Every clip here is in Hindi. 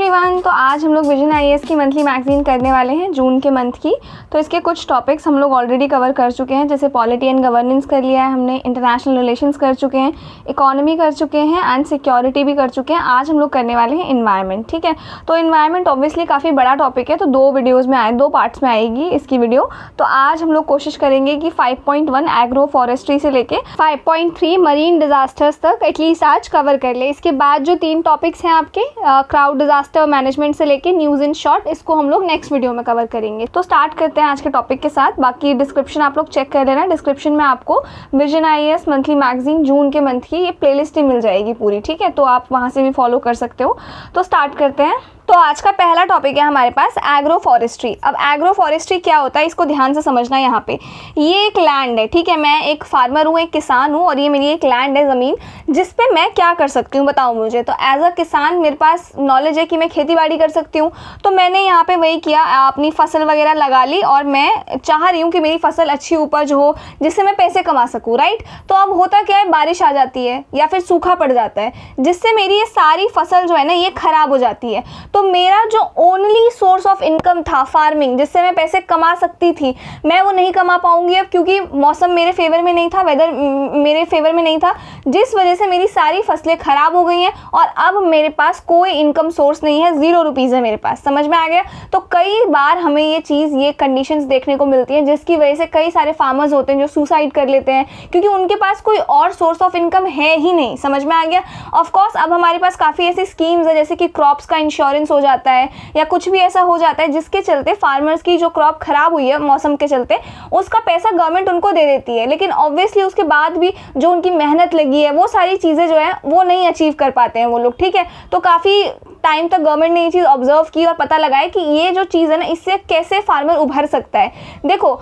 एवरीवन, तो आज हम लोग विजन आईएएस की मंथली मैगजीन करने वाले हैं जून के मंथ की। तो इसके कुछ टॉपिक्स हम लोग ऑलरेडी कवर कर चुके हैं, जैसे पॉलिटी एंड गवर्नेंस कर लिया है हमने, इंटरनेशनल रिलेशंस कर चुके हैं, इकोनॉमी कर चुके हैं एंड सिक्योरिटी भी कर चुके हैं। आज हम लोग करने वाले हैं इन्वायरमेंट। ठीक है, तो इन्वायरमेंट ऑब्वियसली काफ़ी बड़ा टॉपिक है, तो दो पार्ट्स में आएगी इसकी वीडियो। तो आज हम लोग कोशिश करेंगे कि 5.1 एग्रो फॉरेस्ट्री से लेके 5.3 मरीन डिजास्टर्स तक एटलीस्ट आज कवर कर ले। इसके बाद जो 3 टॉपिक्स हैं आपके क्राउड डिजास्टर मैनेजमेंट से लेके न्यूज़ इन शॉर्ट, इसको हम लोग नेक्स्ट वीडियो में कवर करेंगे। तो स्टार्ट करते हैं आज के टॉपिक के साथ। बाकी डिस्क्रिप्शन आप लोग चेक कर लेना, डिस्क्रिप्शन में आपको विजन आईएएस मंथली मैगजीन जून के मंथ की ये प्लेलिस्ट ही मिल जाएगी पूरी। ठीक है, तो आप वहाँ से भी फॉलो कर सकते हो। तो स्टार्ट करते हैं। तो आज का पहला टॉपिक है हमारे पास एग्रो फॉरेस्ट्री। अब एग्रो फॉरेस्ट्री क्या होता है, इसको ध्यान से समझना। यहाँ पे ये एक लैंड है, ठीक है, मैं एक फार्मर हूँ, एक किसान हूँ, और ये मेरी एक लैंड है, ज़मीन, जिस पे मैं क्या कर सकती हूँ बताओ मुझे। तो एज अ किसान मेरे पास नॉलेज है कि मैं खेती बाड़ी कर सकती हूँ, तो मैंने यहाँ पे वही किया, अपनी फसल वगैरह लगा ली, और मैं चाह रही हूँ कि मेरी फसल अच्छी उपज हो जिससे मैं पैसे कमा सकूँ, राइट। तो अब होता क्या है, बारिश आ जाती है या फिर सूखा पड़ जाता है, जिससे मेरी ये सारी फसल जो है ना ये ख़राब हो जाती है। तो मेरा जो ओनली सोर्स ऑफ इनकम था फार्मिंग, जिससे मैं पैसे कमा सकती थी, मैं वो नहीं कमा पाऊंगी अब, क्योंकि मौसम मेरे फेवर में नहीं था, वेदर मेरे फेवर में नहीं था, जिस वजह से मेरी सारी फसलें खराब हो गई हैं और अब मेरे पास कोई इनकम सोर्स नहीं है, 0 रुपीज़ है मेरे पास। समझ में आ गया। तो कई बार हमें ये कंडीशंस देखने को मिलती हैं, जिसकी वजह से कई सारे फार्मर्स होते हैं जो सुसाइड कर लेते हैं, क्योंकि उनके पास कोई और सोर्स ऑफ इनकम है ही नहीं। समझ में आ गया। ऑफकोर्स अब हमारे पास काफ़ी ऐसी स्कीम्स है, जैसे कि क्रॉप्स का इंश्योरेंस हो जाता है या कुछ भी ऐसा हो जाता है, जिसके चलते फार्मर्स की जो क्रॉप खराब हुई है मौसम के चलते, उसका पैसा गवर्नमेंट उनको दे देती है। लेकिन ऑब्वियसली उसके बाद भी जो उनकी मेहनत लगी है, वो सारी चीज़ें जो है वो नहीं अचीव कर पाते हैं वो लोग। ठीक है, तो काफ़ी टाइम तक गवर्नमेंट ने ये चीज़ ऑब्जर्व की और पता लगाया कि ये जो चीज़ है ना, इससे कैसे फार्मर उभर सकता है। देखो,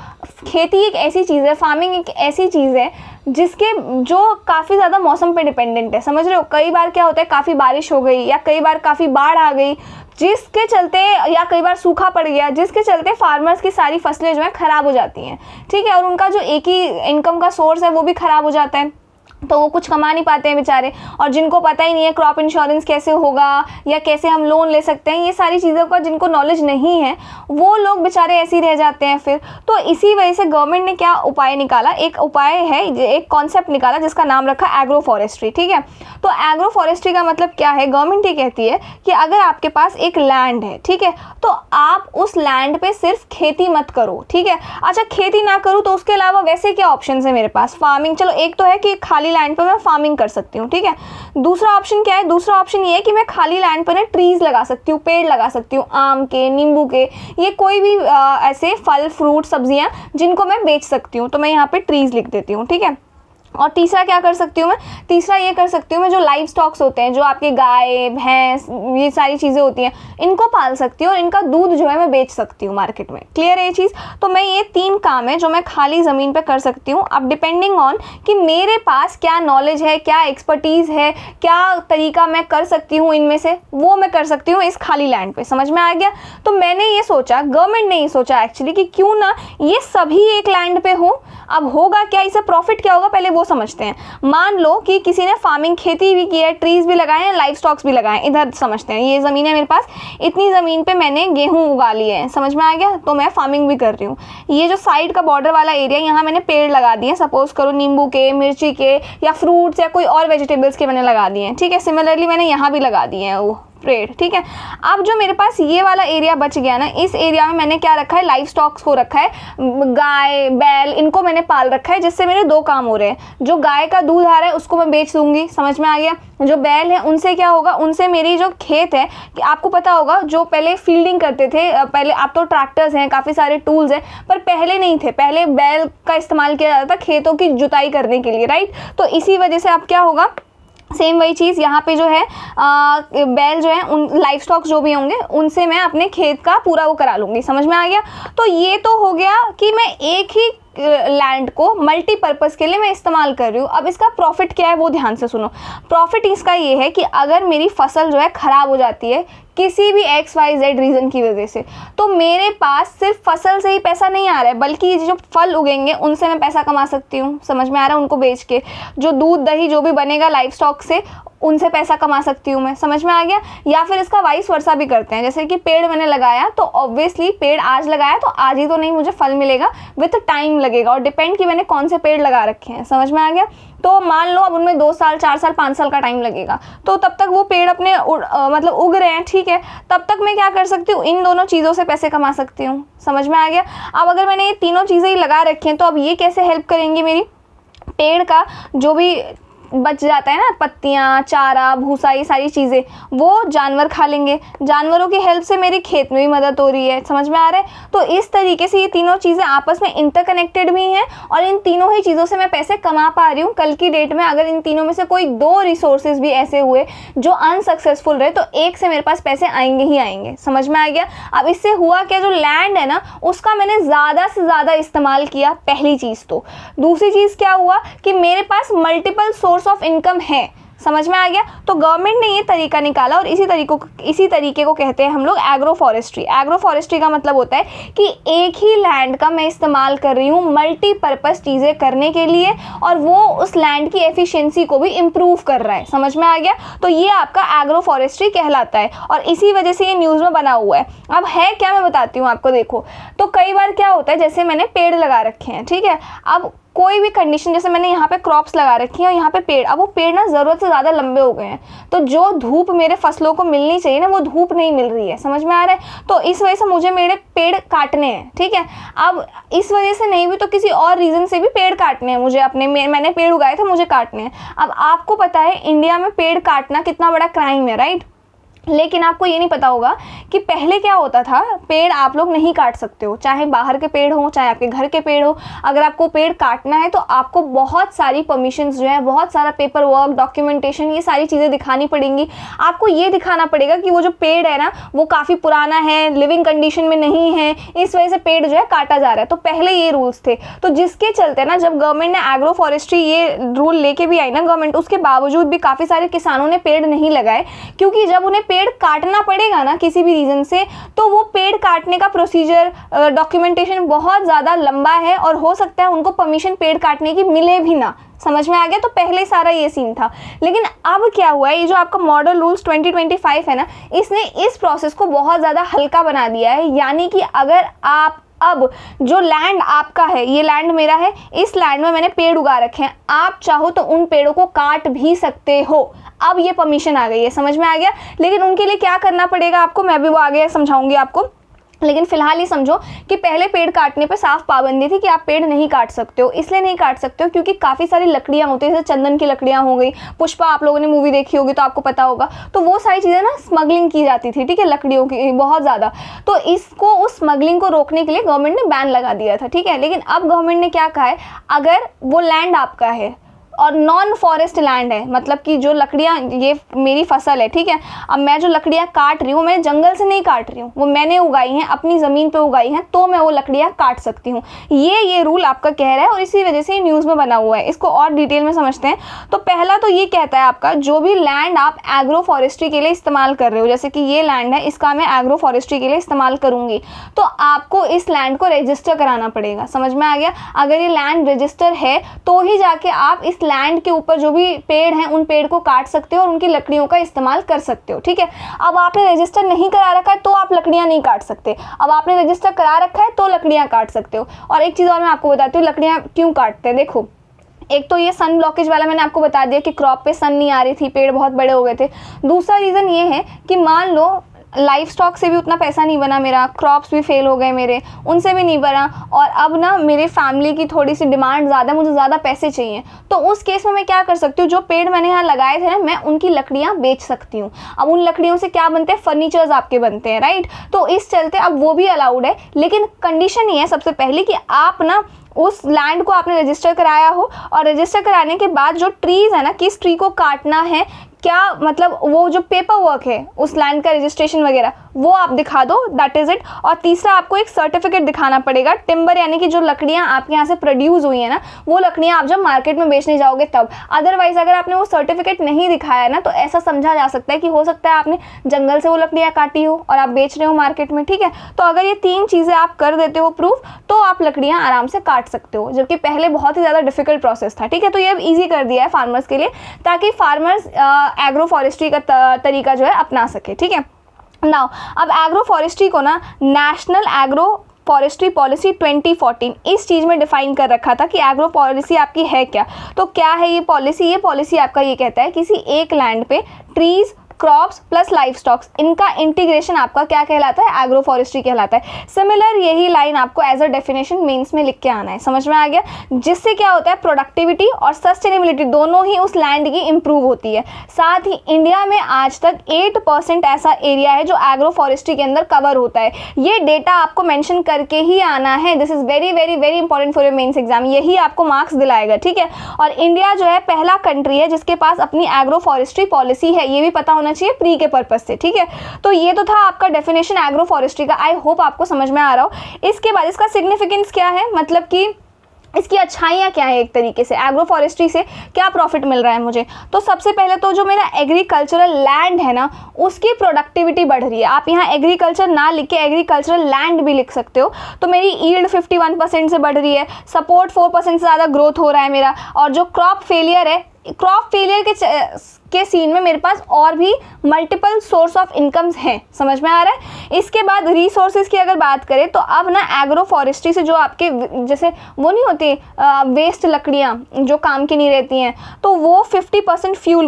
खेती एक ऐसी चीज़ है, फार्मिंग एक ऐसी चीज़ है जिसके जो काफ़ी ज़्यादा मौसम पे डिपेंडेंट है। समझ रहे हो, कई बार क्या होता है, काफ़ी बारिश हो गई या कई बार काफ़ी बाढ़ आ गई, जिसके चलते, या कई बार सूखा पड़ गया, जिसके चलते फार्मर्स की सारी फसलें जो है ख़राब हो जाती हैं। ठीक है, और उनका जो एक ही इनकम का सोर्स है वो भी ख़राब हो जाता है, तो वो कुछ कमा नहीं पाते हैं बेचारे। और जिनको पता ही नहीं है क्रॉप इंश्योरेंस कैसे होगा या कैसे हम लोन ले सकते हैं, ये सारी चीज़ों का जिनको नॉलेज नहीं है, वो लोग बेचारे ऐसे ही रह जाते हैं फिर। तो इसी वजह से गवर्नमेंट ने क्या उपाय निकाला, एक उपाय है, एक कॉन्सेप्ट निकाला जिसका नाम रखा एग्रो फॉरेस्ट्री। ठीक है, तो एग्रो फॉरेस्ट्री का मतलब क्या है, गवर्नमेंट ये कहती है कि अगर आपके पास एक लैंड है, ठीक है, तो आप उस लैंड पे सिर्फ खेती मत करो। ठीक है, अच्छा खेती ना करूँ तो उसके अलावा वैसे क्या ऑप्शन है मेरे पास, फार्मिंग। चलो, एक तो है कि खाली लैंड पे मैं फार्मिंग कर सकती हूँ। ठीक है, दूसरा ऑप्शन क्या है, दूसरा ऑप्शन ये है कि मैं खाली लैंड पर ना ट्रीज लगा सकती हूँ, पेड़ लगा सकती हूँ, आम के, नींबू के, ये कोई भी ऐसे फल फ्रूट सब्जियां जिनको मैं बेच सकती हूँ। तो मैं यहाँ पे ट्रीज लिख देती हूँ। ठीक है, और तीसरा क्या कर सकती हूँ मैं, तीसरा ये कर सकती हूँ मैं, जो लाइव स्टॉक्स होते हैं, जो आपके गाय भैंस ये सारी चीज़ें होती हैं, इनको पाल सकती हूँ और इनका दूध जो है मैं बेच सकती हूँ मार्केट में। क्लियर है ये चीज़। तो मैं ये 3 काम है जो मैं खाली ज़मीन पे कर सकती हूँ। अब डिपेंडिंग ऑन कि मेरे पास क्या नॉलेज है, क्या एक्सपर्टीज़ है, क्या तरीका मैं कर सकती हूँ, इनमें से वो मैं कर सकती हूँ इस खाली लैंड पे। समझ में आ गया। तो मैंने ये सोचा, गवर्नमेंट ने ये सोचा एक्चुअली, कि क्यों ना ये सभी एक लैंड पे हो। अब होगा क्या, इससे प्रॉफिट क्या होगा, पहले वो समझते हैं। मान लो कि किसी ने फार्मिंग, खेती भी की है, ट्रीज भी लगाए हैं, लाइव स्टॉक्स भी लगाए हैं। इधर समझते हैं, ये ज़मीन है मेरे पास, इतनी ज़मीन पे मैंने गेहूं उगा लिए हैं। समझ में आ गया। तो मैं फार्मिंग भी कर रही हूँ। ये जो साइड का बॉर्डर वाला एरिया, यहाँ मैंने पेड़ लगा दिए, सपोज करो नींबू के, मिर्ची के, या फ्रूट्स या कोई और वेजिटेबल्स के मैंने लगा दिए हैं। ठीक है, सिमिलरली मैंने यहाँ भी लगा दिए हैं वो पेड़। ठीक है, अब जो मेरे पास ये वाला एरिया बच गया ना, इस एरिया में मैंने क्या रखा है, लाइव स्टॉक्स को रखा है, गाय बैल, इनको मैंने पाल रखा है, जिससे मेरे 2 काम हो रहे हैं। जो गाय का दूध आ रहा है उसको मैं बेच दूंगी। समझ में आ गया। जो बैल है उनसे क्या होगा, उनसे मेरी जो खेत है, कि आपको पता होगा जो पहले फील्डिंग करते थे, पहले, अब तो ट्रैक्टर्स हैं, काफ़ी सारे टूल्स हैं, पर पहले नहीं थे। पहले बैल का इस्तेमाल किया जाता था खेतों की जुताई करने के लिए, राइट। तो इसी वजह से अब क्या होगा, सेम वही चीज़ यहाँ पे जो है, बैल जो है, उन लाइव स्टॉक्स जो भी होंगे उनसे मैं अपने खेत का पूरा वो करा लूँगी। समझ में आ गया। तो ये तो हो गया कि मैं एक ही लैंड को मल्टीपर्पज़ के लिए मैं इस्तेमाल कर रही हूँ। अब इसका प्रॉफिट क्या है वो ध्यान से सुनो। प्रॉफिट इसका ये है कि अगर मेरी फसल जो है ख़राब हो जाती है किसी भी XYZ रीज़न की वजह से, तो मेरे पास सिर्फ फसल से ही पैसा नहीं आ रहा है, बल्कि ये जो फल उगेंगे उनसे मैं पैसा कमा सकती हूँ। समझ में आ रहा है, उनको बेच के जो दूध दही जो भी बनेगा लाइव स्टॉक से, उनसे पैसा कमा सकती हूँ मैं। समझ में आ गया। या फिर इसका वाइस वर्सा भी करते हैं, जैसे कि पेड़ मैंने लगाया तो ऑब्वियसली पेड़ आज लगाया तो आज ही तो नहीं मुझे फल मिलेगा, विथ टाइम लगेगा, और डिपेंड कि मैंने कौन से पेड़ लगा रखे हैं। समझ में आ गया। तो मान लो अब उनमें 2 साल 4 साल 5 साल का टाइम लगेगा, तो तब तक वो पेड़ अपने मतलब उग रहे हैं, ठीक है, तब तक मैं क्या कर सकती हूँ, इन दोनों चीज़ों से पैसे कमा सकती हूँ। समझ में आ गया। अब अगर मैंने ये तीनों चीज़ें ही लगा रखी हैं तो अब ये कैसे हेल्प करेंगी मेरी, पेड़ का जो भी बच जाता है ना, पत्तियाँ, चारा, भूसा, ये सारी चीज़ें वो जानवर खा लेंगे। जानवरों की हेल्प से मेरी खेत में भी मदद हो रही है। समझ में आ रहा है। तो इस तरीके से ये तीनों चीज़ें आपस में इंटरकनेक्टेड भी हैं और इन तीनों ही चीज़ों से मैं पैसे कमा पा रही हूँ। कल की डेट में अगर इन तीनों में से कोई 2 रिसोर्सेज भी ऐसे हुए जो अनसक्सेसफुल रहे तो एक से मेरे पास पैसे आएंगे ही आएंगे। समझ में आ गया। अब इससे हुआ क्या, जो लैंड है ना उसका मैंने ज़्यादा से ज़्यादा इस्तेमाल किया, पहली चीज़। तो दूसरी चीज़ क्या हुआ कि मेरे पास मल्टीपल सोर्स ऑफ इनकम है। समझ में आ गया। तो गवर्नमेंट ने ये तरीका निकाला और इसी तरीके को कहते हैं हम लोग एग्रो फॉरेस्ट्री। एग्रो फॉरेस्ट्री का मतलब होता है कि एक ही लैंड का मैं इस्तेमाल कर रही हूँ मल्टीपर्पज़ चीज़ें करने के लिए और वो उस लैंड की एफिशिएंसी को भी इम्प्रूव कर रहा है। समझ में आ गया। तो ये आपका एग्रो फॉरेस्ट्री कहलाता है और इसी वजह से ये न्यूज़ में बना हुआ है। अब है क्या, मैं बताती हूँ आपको। देखो, तो कई बार क्या होता है, जैसे मैंने पेड़ लगा रखे हैं, ठीक है, अब कोई भी कंडीशन, जैसे मैंने यहाँ पे क्रॉप्स लगा रखी हैं और यहाँ पे पेड़, अब वो पेड़ ना ज़रूरत से ज़्यादा लंबे हो गए हैं, तो जो धूप मेरे फसलों को मिलनी चाहिए ना वो धूप नहीं मिल रही है। समझ में आ रहा है। तो इस वजह से मुझे मेरे पेड़ काटने हैं, ठीक है। अब इस वजह से नहीं भी तो किसी और रीज़न से भी पेड़ काटने हैं मुझे, अपने मैंने पेड़ उगाए थे, मुझे काटने हैं। अब आपको पता है इंडिया में पेड़ काटना कितना बड़ा क्राइम है, राइट। लेकिन आपको ये नहीं पता होगा कि पहले क्या होता था, पेड़ आप लोग नहीं काट सकते हो, चाहे बाहर के पेड़ हो चाहे आपके घर के पेड़ हो। अगर आपको पेड़ काटना है तो आपको बहुत सारी परमिशंस जो है, बहुत सारा पेपर वर्क, डॉक्यूमेंटेशन, ये सारी चीज़ें दिखानी पड़ेंगी। आपको ये दिखाना पड़ेगा कि वो जो पेड़ है ना वो काफ़ी पुराना है, लिविंग कंडीशन में नहीं है, इस वजह से पेड़ जो है काटा जा रहा है। तो पहले ये रूल्स थे। तो जिसके चलते ना जब गवर्नमेंट ने एग्रो फॉरेस्ट्री ये रूल लेके भी आई ना गवर्नमेंट, उसके बावजूद भी काफ़ी सारे किसानों ने पेड़ नहीं लगाए, क्योंकि जब उन्हें पेड़ काटना पड़ेगा ना किसी भी रीजन से, तो वो पेड़ काटने का प्रोसीजर, डॉक्यूमेंटेशन बहुत ज़्यादा लंबा है और हो सकता है उनको परमिशन पेड़ काटने की मिले भी ना। समझ में आ गया। तो पहले सारा ये सीन था। लेकिन अब क्या हुआ है, ये जो आपका मॉडल रूल्स 2025 है ना, इसने इस प्रोसेस को बहुत ज़्यादा हल्का बना दिया है। यानी कि अगर आप अब जो लैंड आपका है, ये लैंड मेरा है, इस लैंड में मैंने पेड़ उगा रखे हैं, आप चाहो तो उन पेड़ों को काट भी सकते हो। अब ये परमिशन आ गई है। समझ में आ गया। लेकिन उनके लिए क्या करना पड़ेगा आपको, मैं भी वो आगे समझाऊंगी आपको। लेकिन फिलहाल ये समझो कि पहले पेड़ काटने पे साफ पाबंदी थी कि आप पेड़ नहीं काट सकते हो। इसलिए नहीं काट सकते हो क्योंकि काफ़ी सारी लकड़ियाँ होती हैं, जैसे चंदन की लकड़ियाँ हो गई, पुष्पा आप लोगों ने मूवी देखी होगी तो आपको पता होगा। तो वो सारी चीज़ें ना स्मगलिंग की जाती थी, ठीक है, लकड़ियों की बहुत ज़्यादा। तो इसको, उस स्मगलिंग को रोकने के लिए गवर्नमेंट ने बैन लगा दिया था, ठीक है। लेकिन अब गवर्नमेंट ने क्या कहा है, अगर वो लैंड आपका है और नॉन फॉरेस्ट लैंड है, मतलब कि जो लकड़ियाँ, ये मेरी फसल है, ठीक है, अब मैं जो लकड़ियाँ काट रही हूँ मैं जंगल से नहीं काट रही हूँ, वो मैंने उगाई हैं, अपनी ज़मीन पे उगाई हैं, तो मैं वो लकड़ियाँ काट सकती हूँ। ये रूल आपका कह रहा है और इसी वजह से ये न्यूज़ में बना हुआ है। इसको और डिटेल में समझते हैं। तो पहला तो ये कहता है आपका, जो भी लैंड आप एग्रो फॉरेस्ट्री के लिए इस्तेमाल कर रहे हो, जैसे कि ये लैंड है, इसका मैं एग्रो फॉरेस्ट्री के लिए इस्तेमाल करूँगी, तो आपको इस लैंड को रजिस्टर कराना पड़ेगा। समझ में आ गया। अगर ये लैंड रजिस्टर है तो ही जाके आप इस लैंड के ऊपर जो भी पेड़ हैं उन पेड़ को काट सकते हो और उनकी लकड़ियों का इस्तेमाल कर सकते हो, ठीक है। अब आपने रजिस्टर नहीं करा रखा है तो आप लकड़ियां नहीं काट सकते। अब आपने रजिस्टर करा रखा है तो लकड़ियां काट सकते हो। और एक चीज़ और मैं आपको बताती हूँ, लकड़ियां क्यों काटते हैं। देखो, एक तो ये सन ब्लॉकेज वाला मैंने आपको बता दिया कि क्रॉप पे सन नहीं आ रही थी, पेड़ बहुत बड़े हो गए थे। दूसरा रीज़न ये है कि मान लो लाइफ स्टॉक से भी उतना पैसा नहीं बना मेरा, क्रॉप्स भी फेल हो गए मेरे, उनसे भी नहीं बना, और अब ना मेरे फैमिली की थोड़ी सी डिमांड ज़्यादा, मुझे ज़्यादा पैसे चाहिए। तो उस केस में मैं क्या कर सकती हूँ, जो पेड़ मैंने यहाँ लगाए थे ना, मैं उनकी लकड़ियाँ बेच सकती हूँ। अब उन लकड़ियों से क्या बनते हैं, फर्नीचर्स आपके बनते हैं, राइट। तो इस चलते अब वो भी अलाउड है। लेकिन कंडीशन ये है सबसे पहले कि आप ना उस लैंड को आपने रजिस्टर कराया हो, और रजिस्टर कराने के बाद जो ट्रीज़ है ना, किस ट्री को काटना है, क्या मतलब वो जो पेपर वर्क है उस लैंड का रजिस्ट्रेशन वगैरह, वो आप दिखा दो, दैट इज़ इट। और तीसरा आपको एक सर्टिफिकेट दिखाना पड़ेगा, टिम्बर यानी कि जो लकड़ियाँ आपके यहाँ से प्रोड्यूस हुई है ना, वो लकड़ियाँ आप जब मार्केट में बेचने जाओगे तब। अदरवाइज अगर आपने वो सर्टिफिकेट नहीं दिखाया ना, तो ऐसा समझा जा सकता है कि हो सकता है आपने जंगल से वो लकड़ियाँ काटी हो और आप बेच रहे हो मार्केट में, ठीक है। तो अगर ये 3 चीज़ें आप कर देते हो प्रूफ, तो आप लकड़ियाँ आराम से काट सकते हो, जबकि पहले बहुत ही ज़्यादा डिफिकल्ट प्रोसेस था, ठीक है। तो ये अब ईजी कर दिया है फार्मर्स के लिए, ताकि फार्मर्स एग्रो फॉरेस्ट्री का तरीका जो है अपना सके, ठीक है। नाउ अब एग्रो फॉरेस्ट्री को ना नेशनल एग्रो फॉरेस्ट्री पॉलिसी 2014 इस चीज़ में डिफाइन कर रखा था कि एग्रो पॉलिसी आपकी है क्या। तो क्या है ये पॉलिसी? ये पॉलिसी आपका ये कहता है किसी एक लैंड पे trees, crops plus life stocks, इनका इंटीग्रेशन आपका क्या कहलाता है? एग्रो फॉरेस्ट्री कहलाता है। सिमिलर यही लाइन आपको एज अ डेफिनेशन मेंस में लिख के आना है, समझ में आ गया? जिससे क्या होता है, प्रोडक्टिविटी और सस्टेनेबिलिटी दोनों ही उस लैंड की इंप्रूव होती है। साथ ही इंडिया में आज तक 8% ऐसा एरिया है जो एग्रो फॉरेस्ट्री के अंदर कवर होता है। ये डेटा आपको मेंशन करके ही आना है। This is very very very important for your mains exam, यही आपको मार्क्स दिलाएगा, ठीक है। और इंडिया जो है पहला कंट्री है जिसके पास अपनी एग्रो फॉरेस्ट्री पॉलिसी है, ये भी पता होना चाहिए प्री के पर्पस से, ठीक है। तो ये तो था आपका डेफिनेशन एग्रो फॉरेस्ट्री का। आई होप आपको समझ में आ रहा हो। इसके बाद इसका सिग्निफिकेंस क्या है, मतलब कि इसकी अच्छाइयाँ क्या है, एक तरीके से एग्रो फॉरेस्ट्री से क्या प्रॉफिट मिल रहा है मुझे। तो सबसे पहले तो जो मेरा एग्रीकल्चरल लैंड है ना, उसकी प्रोडक्टिविटी बढ़ रही है। आप यहाँ एग्रीकल्चर ना लिख के एग्रीकल्चरल लैंड भी लिख सकते हो। तो मेरी ईल्ड 51% से बढ़ रही है, सपोर्ट 4% से ज़्यादा ग्रोथ हो रहा है मेरा। और जो क्रॉप फेलियर है, क्रॉप फेलियर के सीन में मेरे पास और भी मल्टीपल सोर्स ऑफ इनकम्स हैं, समझ में आ रहा है। इसके बाद रिसोर्सेज की अगर बात करें तो अब ना एग्रो फॉरेस्ट्री से जो आपके जैसे वो नहीं होती वेस्ट लकड़ियाँ जो काम की नहीं रहती हैं, तो वो 50% फ्यूल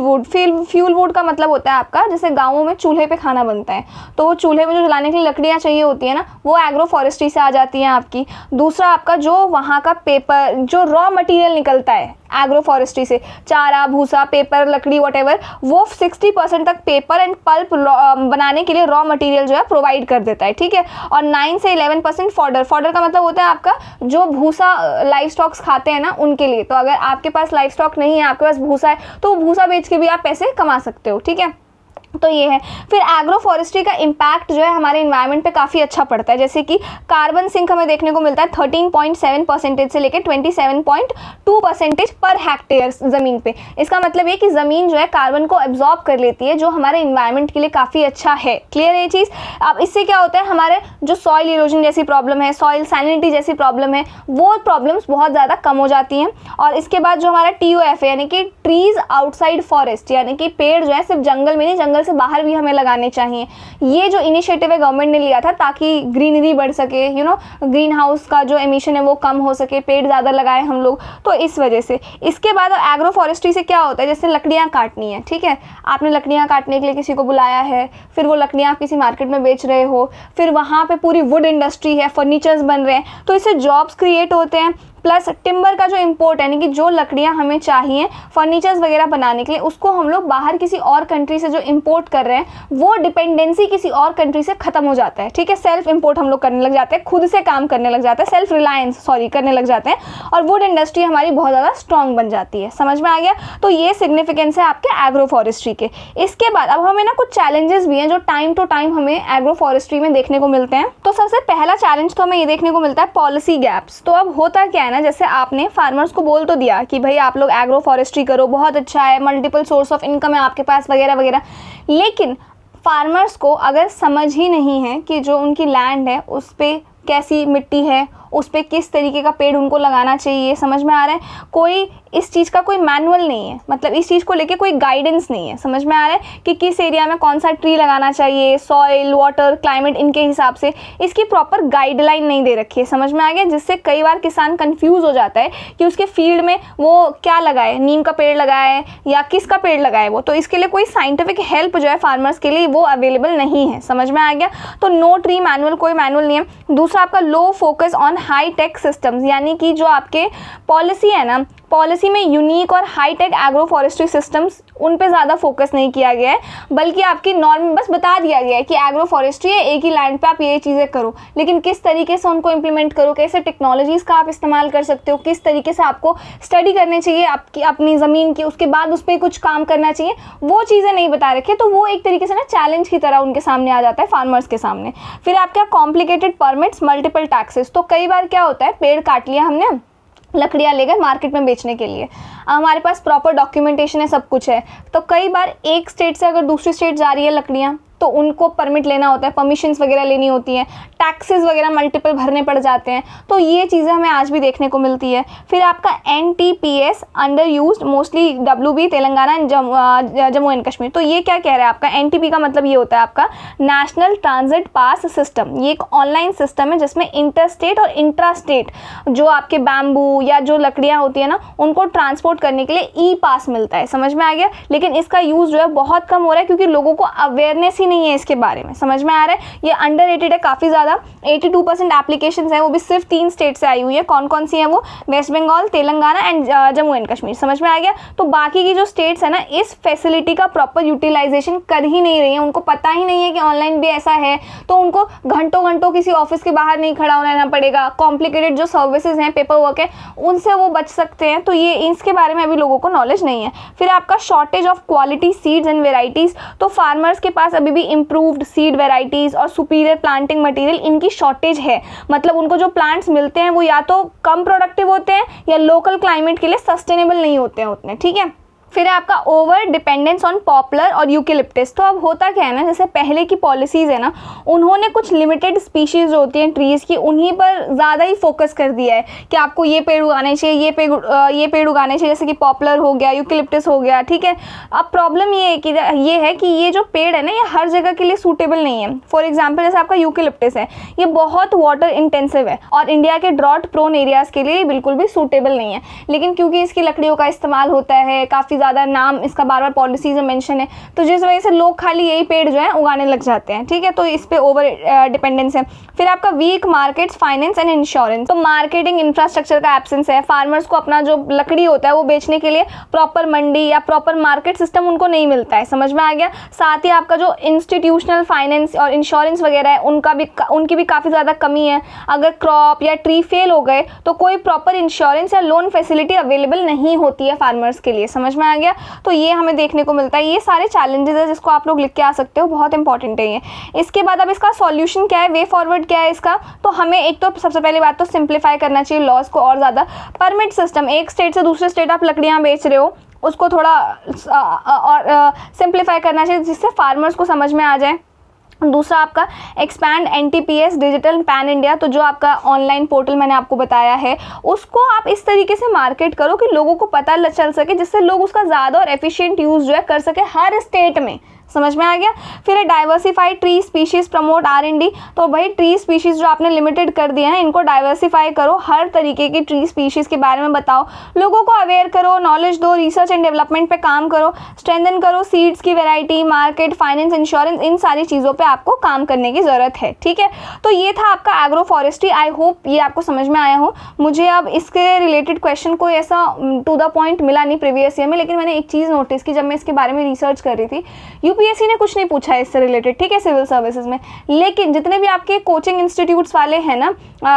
वुड का मतलब होता है आपका जैसे गाँवों में चूल्हे पे खाना बनता है, तो वो चूल्हे में जो जलाने के लिए लकड़ियाँ चाहिए होती है ना, वो एग्रो फॉरेस्ट्री से आ जाती हैं आपकी। दूसरा आपका जो वहाँ का पेपर, जो रॉ मटेरियल निकलता है एग्रो फॉरेस्ट्री से, चारा, भूसा, पेपर, लकड़ी, वॉटेवर, वो 60% तक पेपर एंड पल्प बनाने के लिए रॉ मटेरियल जो है प्रोवाइड कर देता है, ठीक है। और 9 से 11% फॉडर का मतलब होता है आपका जो भूसा लाइफ स्टॉक्स खाते हैं ना, उनके लिए। तो अगर आपके पास लाइफ स्टॉक नहीं है, आपके पास भूसा है, तो भूसा बेच के भी आप पैसे कमा सकते हो, ठीक है। तो ये है। फिर एग्रो फॉरेस्ट्री का इम्पैक्ट जो है हमारे इन्वायरमेंट पे काफ़ी अच्छा पड़ता है, जैसे कि कार्बन सिंक हमें देखने को मिलता है 13.7% से लेकर 27.2% पर हेक्टेयर ज़मीन पे। इसका मतलब ये कि ज़मीन जो है कार्बन को एब्जॉर्ब कर लेती है, जो हमारे इन्वायरमेंट के लिए काफ़ी अच्छा है। क्लियर है ये चीज़? अब इससे क्या होता है, हमारे जो सॉइल इरोजन जैसी प्रॉब्लम है, सॉइल सैलिनिटी जैसी प्रॉब्लम है, वो प्रॉब्लम्स बहुत ज़्यादा कम हो जाती हैं। और इसके बाद जो हमारा TOF है, यानी कि ट्रीज़ आउटसाइड फॉरेस्ट, यानी कि पेड़ जो है सिर्फ जंगल में नहीं, जंगल से बाहर भी हमें लगाने चाहिए। ये जो इनिशिएटिव है गवर्नमेंट ने लिया था ताकि ग्रीनरी बढ़ सके, यू नो, ग्रीन हाउस का जो एमिशन है वो कम हो सके, पेड़ ज़्यादा लगाएं हम लोग, तो इस वजह से। इसके बाद एग्रो फॉरेस्ट्री से क्या होता है, जैसे लकड़ियाँ काटनी है, ठीक है, आपने लकड़ियाँ काटने के लिए किसी को बुलाया है, फिर वो लकड़ियाँ आप किसी मार्केट में बेच रहे हो, फिर वहाँ पे पूरी वुड इंडस्ट्री है, फर्नीचर्स बन रहे हैं, तो इससे जॉब्स क्रिएट होते हैं। प्लस टिम्बर का जो इम्पोर्ट यानी कि जो लकड़ियाँ हमें चाहिए फर्नीचर्स वगैरह बनाने के लिए, उसको हम लोग बाहर किसी और कंट्री से जो इम्पोर्ट कर रहे हैं, वो डिपेंडेंसी किसी और कंट्री से ख़त्म हो जाता है, ठीक है। सेल्फ इम्पोर्ट हम लोग करने लग जाते हैं, खुद से काम करने लग जाते हैं, सेल्फ रिलायंस करने लग जाते हैं, और वुड इंडस्ट्री हमारी बहुत ज़्यादा स्ट्रॉन्ग बन जाती है। समझ में आ गया? तो ये सिग्निफिकेंस है आपके एग्रो फॉरेस्ट्री के। इसके बाद अब हमें ना कुछ चैलेंजेस भी हैं जो टाइम टू टाइम हमें एग्रो फॉरेस्ट्री में देखने को मिलते हैं। तो सबसे पहला चैलेंज तो हमें ये देखने को मिलता है पॉलिसी गैप्स। तो अब होता क्या है ना, जैसे आपने फार्मर्स को बोल तो दिया कि भाई आप लोग एग्रो फॉरेस्ट्री करो, बहुत अच्छा है, मल्टीपल सोर्स ऑफ इनकम है आपके पास वगैरह वगैरह, लेकिन फार्मर्स को अगर समझ ही नहीं है कि जो उनकी लैंड है उस पर कैसी मिट्टी है, उस पर किस तरीके का पेड़ उनको लगाना चाहिए, समझ में आ रहा है? कोई इस चीज़ का कोई मैनुअल नहीं है, मतलब इस चीज़ को लेके कोई गाइडेंस नहीं है। समझ में आ रहा है कि किस एरिया में कौन सा ट्री लगाना चाहिए, सॉइल, वाटर, क्लाइमेट, इनके हिसाब से इसकी प्रॉपर गाइडलाइन नहीं दे रखी है। समझ में आ गया? जिससे कई बार किसान कंफ्यूज हो जाता है कि उसके फील्ड में वो क्या लगाए, नीम का पेड़ लगाए या किसका पेड़ लगाए वो। तो इसके लिए कोई साइंटिफिक हेल्प जो है फार्मर्स के लिए वो अवेलेबल नहीं है। समझ में आ गया? तो नो ट्री मैनुअल, कोई मैनुअल नहीं है। दूसरा आपका low focus on high tech systems, यानी कि जो आपके पॉलिसी है ना, पॉलिसी में यूनिक और high tech agro forestry systems उन पे ज़्यादा फोकस नहीं किया गया है, बल्कि आपकी नॉर्म बस बता दिया गया है कि एग्रो फॉरेस्ट्री है, एक ही लैंड पे आप ये चीज़ें करो, लेकिन किस तरीके से उनको इम्प्लीमेंट करो, कैसे टेक्नोलॉजीज़ का आप इस्तेमाल कर सकते हो, किस तरीके से आपको स्टडी करनी चाहिए आपकी अपनी ज़मीन की, उसके बाद उस पर कुछ काम करना चाहिए, वो चीज़ें नहीं बता रखे। तो वो एक तरीके से ना चैलेंज की तरह उनके सामने आ जाता है फार्मर्स के सामने। फिर आपका कॉम्प्लिकेटेड परमिट्स, मल्टीपल टैक्सेस। तो कई बार क्या होता है, पेड़ काट लिया हमने, लकड़ियाँ ले गए मार्केट में बेचने के लिए, हमारे पास प्रॉपर डॉक्यूमेंटेशन है, सब कुछ है, तो कई बार एक स्टेट से अगर दूसरी स्टेट जा रही है लकड़ियाँ तो उनको परमिट लेना होता है, परमिशंस वगैरह लेनी होती हैं, टैक्सेस वगैरह मल्टीपल भरने पड़ जाते हैं। तो ये चीज़ें हमें आज भी देखने को मिलती है। फिर आपका NTPS under used mostly WB Telangana and Jammu and Kashmir. तो ये क्या कह रहा है, आपका NTP का मतलब ये होता है आपका नेशनल ट्रांजिट पास सिस्टम। ये एक ऑनलाइन सिस्टम है जिसमें इंटर स्टेट और इंट्रा स्टेट जो आपके बैम्बू या जो लकड़ियाँ होती है ना, उनको ट्रांसपोर्ट करने के लिए ई पास मिलता है। समझ में आ गया? लेकिन इसका यूज़ जो है बहुत कम हो रहा है क्योंकि लोगों को अवेयरनेस नहीं है इसके बारे में। समझ में आ रहा है? ये अंडररेटेड है काफ़ी ज़्यादा। 82% एप्लीकेशंस हैं, वो भी सिर्फ 3 स्टेट से आई हुई है। कौन कौन सी हैं वो? West Bengal, Telangana and Jammu and Kashmir. समझ में आ गया? तो बाकी की जो स्टेट्स है ना, इस फैसिलिटी का प्रॉपर यूटिलाइजेशन कर ही नहीं रही है, उनको पता ही नहीं है कि ऑनलाइन भी ऐसा है, तो उनको घंटों घंटों किसी ऑफिस के बाहर नहीं खड़ा होना पड़ेगा। कॉम्प्लिकेटेड जो सर्विसेज हैं, पेपर वर्क है, उनसे वो बच सकते हैं। तो ये इसके बारे में अभी लोगों को नॉलेज नहीं है। फिर आपका shortage of quality seeds and varieties. तो फार्मर्स के पास अभी भी इम्प्रूव्ड सीड वेराइटीज़ और सुपीरियर प्लांटिंग मटेरियल इनकी शॉर्टेज है। मतलब उनको जो प्लांट्स मिलते हैं वो या तो कम प्रोडक्टिव होते हैं या लोकल क्लाइमेट के लिए सस्टेनेबल नहीं होते हैं उतने। ठीक है। फिर आपका ओवर डिपेंडेंस ऑन पॉपुलर और यूकेलिप्टस। तो अब होता क्या है ना, जैसे पहले की पॉलिसीज़ है ना, उन्होंने कुछ लिमिटेड स्पीशीज़ होती हैं ट्रीज़ की, उन्हीं पर ज़्यादा ही फोकस कर दिया है कि आपको ये पेड़ उगाने चाहिए, ये पेड़ उगाने चाहिए, जैसे कि पॉपुलर हो गया, यूकेलिप्टस हो गया। ठीक है। अब प्रॉब्लम ये है कि ये जो पेड़ है ना, ये हर जगह के लिए सूटेबल नहीं है। फॉर एग्जाम्पल जैसे आपका यूकेलिप्टस है, ये बहुत वाटर इंटेंसिव है और इंडिया के ड्रॉट प्रोन एरियाज़ के लिए बिल्कुल भी सूटेबल नहीं है। लेकिन क्योंकि इसकी लकड़ियों का इस्तेमाल होता है, काफ़ी ज़्यादा नाम इसका बार बार पॉलिसीज में मेंशन है, तो जिस वजह से लोग खाली यही पेड़ जो है उगाने लग जाते हैं। ठीक है। तो इस पे ओवर डिपेंडेंस है। फिर आपका weak markets, finance and insurance. तो मार्केटिंग इंफ्रास्ट्रक्चर का एब्सेंस है। फार्मर्स को अपना जो लकड़ी होता है वो बेचने के लिए प्रॉपर मंडी या प्रॉपर मार्केट सिस्टम उनको नहीं मिलता है। समझ में आ गया? साथ ही आपका जो इंस्टीट्यूशनल फाइनेंस और इंश्योरेंस वगैरह है उनकी भी काफ़ी ज़्यादा कमी है। अगर क्रॉप या ट्री फेल हो गए तो कोई प्रॉपर इंश्योरेंस या लोन फैसिलिटी अवेलेबल नहीं होती है फार्मर्स के लिए। समझ में आ गया? तो ये हमें देखने को मिलता है। ये सारे चैलेंजेस है जिसको आप लोग लिख के आ सकते हो, बहुत इंपॉर्टेंट है ये। इसके बाद अब इसका सॉल्यूशन क्या है, वे फॉरवर्ड क्या है इसका? तो हमें एक तो सबसे पहली बात तो सिंप्लीफाई करना चाहिए लॉज को और ज़्यादा। परमिट सिस्टम, एक स्टेट से दूसरे स्टेट आप लकड़ियाँ बेच रहे हो, उसको थोड़ा और सिंप्लीफाई करना चाहिए जिससे फार्मर्स को समझ में आ जाए। दूसरा आपका expand NTPS digital pan India. तो जो आपका ऑनलाइन पोर्टल मैंने आपको बताया है, उसको आप इस तरीके से मार्केट करो कि लोगों को पता चल सके, जिससे लोग उसका ज़्यादा और एफिशिएंट यूज़ जो है कर सके हर स्टेट में। समझ में आ गया? फिर diversified tree species promote R&D। तो भाई ट्री स्पीशीज़ जो आपने लिमिटेड कर दिया है, इनको डाइवर्सिफाई करो, हर तरीके की ट्री स्पीशीज़ के बारे में बताओ, लोगों को अवेयर करो, नॉलेज दो, रिसर्च एंड डेवलपमेंट पे काम करो, स्ट्रेंथन करो सीड्स की वैरायटी, मार्केट, फाइनेंस, इंश्योरेंस, इन सारी चीज़ों पे आपको काम करने की ज़रूरत है। ठीक है। तो ये था आपका एग्रो फॉरेस्ट्री। आई होप ये आपको समझ में आया हो। मुझे अब इसके रिलेटेड क्वेश्चन कोई ऐसा टू द पॉइंट मिला नहीं प्रीवियस ईयर में, लेकिन मैंने एक चीज़ नोटिस की जब मैं इसके बारे में रिसर्च कर रही थी, UPSC ने कुछ नहीं पूछा है इससे रिलेटेड। ठीक है, सिविल सर्विसेज में। लेकिन जितने भी आपके कोचिंग इंस्टीट्यूट्स वाले हैं ना,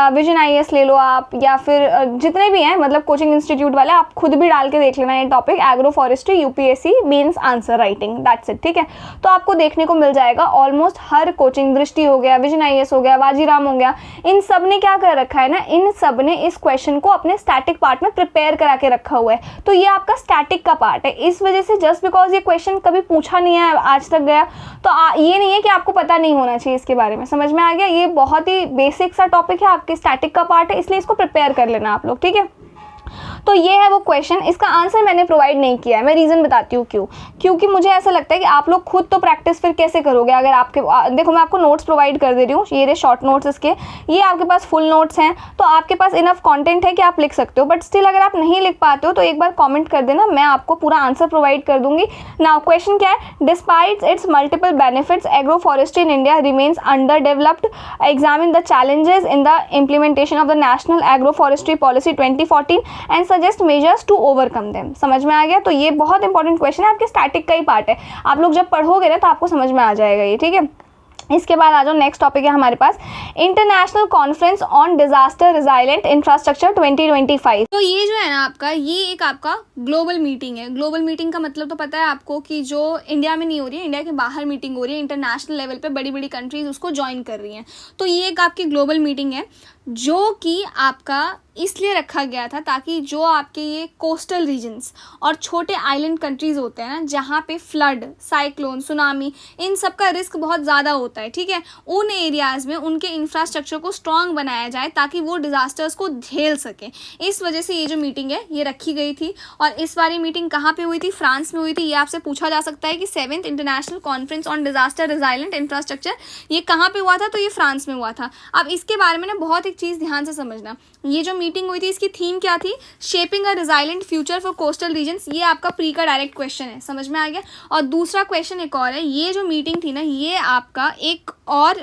विजन IAS ले लो आप, या फिर जितने भी हैं मतलब कोचिंग इंस्टीट्यूट वाले, आप खुद भी डाल के देख लेना ये topic, agro forestry UPSC means answer writing, that's it. ठीक है। तो आपको देखने को मिल जाएगा ऑलमोस्ट हर कोचिंग, दृष्टि हो गया, विजन IAS हो गया, बाजीराम हो गया, इन सब ने क्या कर रखा है ना, इन सब ने इस क्वेश्चन को अपने स्टैटिक पार्ट में प्रिपेयर करा के रखा हुआ है। तो ये आपका स्टैटिक का पार्ट है। इस वजह से जस्ट बिकॉज ये क्वेश्चन कभी पूछा नहीं है आज तक गया, तो ये नहीं है कि आपको पता नहीं होना चाहिए इसके बारे में। समझ में आ गया? ये बहुत ही बेसिक सा टॉपिक है, आपके स्टैटिक का पार्ट है, इसलिए इसको प्रिपेयर कर लेना आप लोग। ठीक है। तो ये है वो क्वेश्चन। इसका आंसर मैंने प्रोवाइड नहीं किया है, मैं रीज़न बताती हूँ क्यों। क्योंकि मुझे ऐसा लगता है कि आप लोग खुद तो प्रैक्टिस फिर कैसे करोगे अगर आपके देखो, मैं आपको नोट्स प्रोवाइड कर दे रही हूँ, ये रहे शॉर्ट नोट्स इसके, ये आपके पास फुल नोट्स हैं, तो आपके पास इनफ कंटेंट है कि आप लिख सकते हो। बट स्टिल अगर आप नहीं लिख पाते हो तो एक बार कॉमेंट कर देना, मैं आपको पूरा आंसर प्रोवाइड कर दूंगी। नाउ क्वेश्चन क्या है? Despite its multiple benefits, agro forestry in India remains under developed. Examine the challenges in the implementation of the national agro forestry policy 2014 and suggest measures to overcome them. समझ में आ गया? तो ये बहुत इंपॉर्टेंट क्वेश्चन है, आपके स्टैटिक का ही पार्ट है, आप लोग जब पढ़ोगे ना तो आपको समझ में आ जाएगा ये, ठीक है। इसके बाद आ जाओ, नेक्स्ट टॉपिक है हमारे पास international conference on disaster resilient infrastructure 2025। तो ये जो है ना आपका, ये एक आपका ग्लोबल मीटिंग है। ग्लोबल मीटिंग का मतलब तो पता है आपको कि जो इंडिया में नहीं हो रही है, इंडिया के बाहर मीटिंग हो रही है, इंटरनेशनल लेवल पे बड़ी बड़ी कंट्रीज उसको ज्वाइन कर रही हैं। तो ये एक आपकी ग्लोबल मीटिंग है जो कि आपका इसलिए रखा गया था ताकि जो आपके ये कोस्टल रीजन्स और छोटे आइलैंड कंट्रीज़ होते हैं ना, जहाँ पे फ्लड, साइक्लोन, सुनामी, इन सब का रिस्क बहुत ज़्यादा होता है, ठीक है, उन एरियाज़ में उनके इंफ्रास्ट्रक्चर को स्ट्रॉन्ग बनाया जाए ताकि वो डिज़ास्टर्स को झेल सकें। इस वजह से ये जो मीटिंग है ये रखी गई थी। और इस बार ये मीटिंग कहाँ पर हुई थी? फ्रांस में हुई थी। ये आपसे पूछा जा सकता है कि 7th international conference on disaster resilient infrastructure ये कहाँ पर हुआ था? तो ये फ्रांस में हुआ था। अब इसके बारे में ना बहुत एक चीज़ ध्यान से समझना, ये जो मीटिंग हुई थी इसकी थीम क्या थी? Shaping a resilient future for coastal regions. ये आपका प्री का डायरेक्ट क्वेश्चन है, समझ में आ गया। और दूसरा क्वेश्चन एक और है, ये जो मीटिंग थी ना ये आपका एक और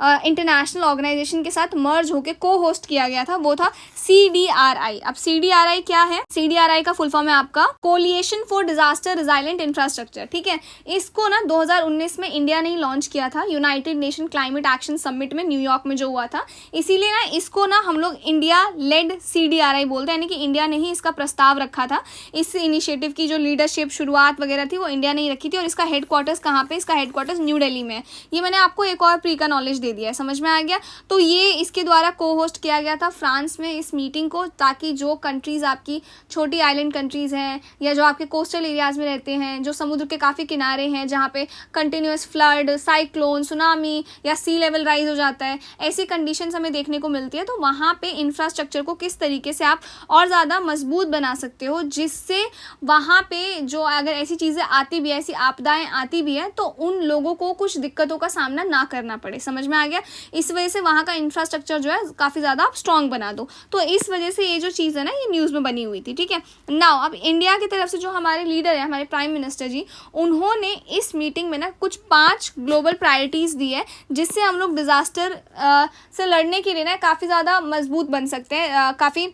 इंटरनेशनल ऑर्गेनाइजेशन के साथ मर्ज होकर को होस्ट किया गया था, वो था CDRI। अब CDRI क्या है? CDRI का फुल फॉर्म है आपका coalition for disaster resilient infrastructure, ठीक है। इसको ना 2019 में इंडिया ने ही लॉन्च किया था United nation climate action summit में न्यूयॉर्क में जो हुआ था। इसीलिए ना इसको ना हम लोग इंडिया लेड CDRI बोलते हैं, यानी कि इंडिया ने ही इसका प्रस्ताव रखा था। इस इनिशिएटिव की जो लीडरशिप शुरुआत वगैरह थी वो इंडिया ने ही रखी थी। और इसका हेडक्वार्टर्स कहाँ पे? इसका हेडक्वार्टर्स न्यू दिल्ली में है। ये मैंने आपको एक और प्री का नॉलेज दे दिया है, समझ में आ गया। तो ये इसके द्वारा को होस्ट किया गया था फ्रांस में इस मीटिंग को, ताकि जो कंट्रीज़ आपकी छोटी आइलैंड कंट्रीज़ हैं या जो आपके कोस्टल एरियाज़ में रहते हैं, जो समुद्र के काफ़ी किनारे हैं, जहाँ पे कंटिन्यूस फ्लड, साइक्लोन, सुनामी या सी लेवल राइज हो जाता है, ऐसी कंडीशंस हमें देखने को मिलती है। तो वहाँ पे इंफ्रास्ट्रक्चर को किस तरीके से आप और ज़्यादा मजबूत बना सकते हो, जिससे वहाँ पे जो अगर ऐसी चीज़ें आती भी है, ऐसी आपदाएं आती भी है, तो उन लोगों को कुछ दिक्कतों का सामना ना करना पड़े। समझ में आ गया? इस वजह से वहाँ का इंफ्रास्ट्रक्चर जो है काफ़ी ज़्यादा आप स्ट्रॉन्ग बना दो। तो इस वजह से ये जो चीज़ है ना ये न्यूज़ में बनी हुई थी, ठीक है। नाउ अब इंडिया की तरफ से जो हमारे लीडर है, हमारे प्राइम मिनिस्टर जी, उन्होंने इस मीटिंग में ना कुछ 5 ग्लोबल प्रायोरिटीज़ दी है, जिससे हम लोग डिज़ास्टर से लड़ने के लिए ना काफ़ी ज़्यादा मजबूत बन सकते हैं, काफ़ी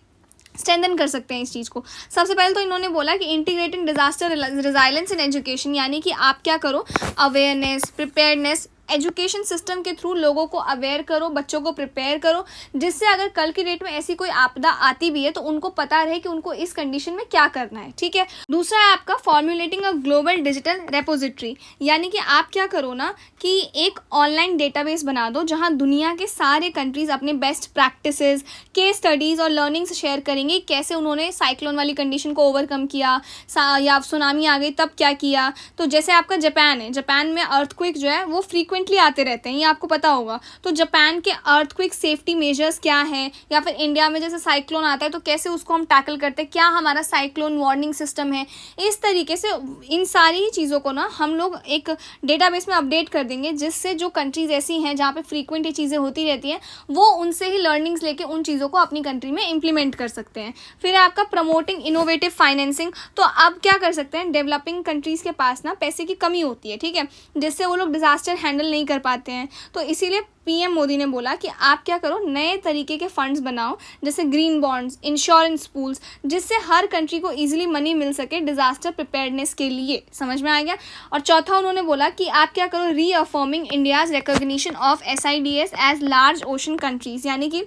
स्ट्रेंथन कर सकते हैं इस चीज़ को। सबसे पहले तो इन्होंने बोला कि integrating disaster resilience in education, यानी कि आप क्या करो, अवेयरनेस, प्रिपेयर्डनेस, एजुकेशन सिस्टम के थ्रू लोगों को अवेयर करो, बच्चों को प्रिपेयर करो, जिससे अगर कल की डेट में ऐसी कोई आपदा आती भी है तो उनको पता रहे कि उनको इस कंडीशन में क्या करना है, ठीक है। दूसरा है आपका formulating a global digital repository, यानी कि आप क्या करो ना कि एक ऑनलाइन डेटाबेस बना दो जहां दुनिया के सारे कंट्रीज अपने बेस्ट प्रैक्टिसेस, केस स्टडीज़ और लर्निंग्स शेयर करेंगे, कैसे उन्होंने साइक्लोन वाली कंडीशन को ओवरकम किया, या सुनामी आ गई तब क्या किया। तो जैसे आपका जापान है, जापान में अर्थक्वेक जो है वो फ्रीक्वेंटली आते रहते हैं, ये आपको पता होगा। तो जापान के अर्थक्वेक सेफ्टी मेजर्स क्या हैं, या फिर इंडिया में जैसे साइक्लोन आता है तो कैसे उसको हम टैकल करते हैं, क्या हमारा साइक्लोन वार्निंग सिस्टम है। इस तरीके से इन सारी चीज़ों को ना हम लोग एक डेटाबेस में अपडेट कर देंगे, जिससे जो कंट्रीज ऐसी हैं जहाँ पे फ्रीक्वेंट ये चीज़ें होती रहती हैं, वो उनसे ही लर्निंग्स लेके उन चीज़ों को अपनी कंट्री में इम्प्लीमेंट कर सकते हैं। फिर आपका प्रमोटिंग इनोवेटिव फाइनेंसिंग, तो अब क्या कर सकते हैं, डेवलपिंग कंट्रीज़ के पास ना पैसे की कमी होती है, ठीक है, जिससे वो लोग डिजास्टर हैंडल नहीं कर पाते हैं। तो इसीलिए पीएम मोदी ने बोला कि आप क्या करो, नए तरीके के फंड्स बनाओ, जैसे ग्रीन बॉन्ड्स, इंश्योरेंस पूल्स, जिससे हर कंट्री को इजीली मनी मिल सके डिजास्टर प्रिपेयर्डनेस के लिए। समझ में आ गया। और चौथा उन्होंने बोला कि आप क्या करो, reaffirming India's recognition of SIDS as large ocean countries, यानी कि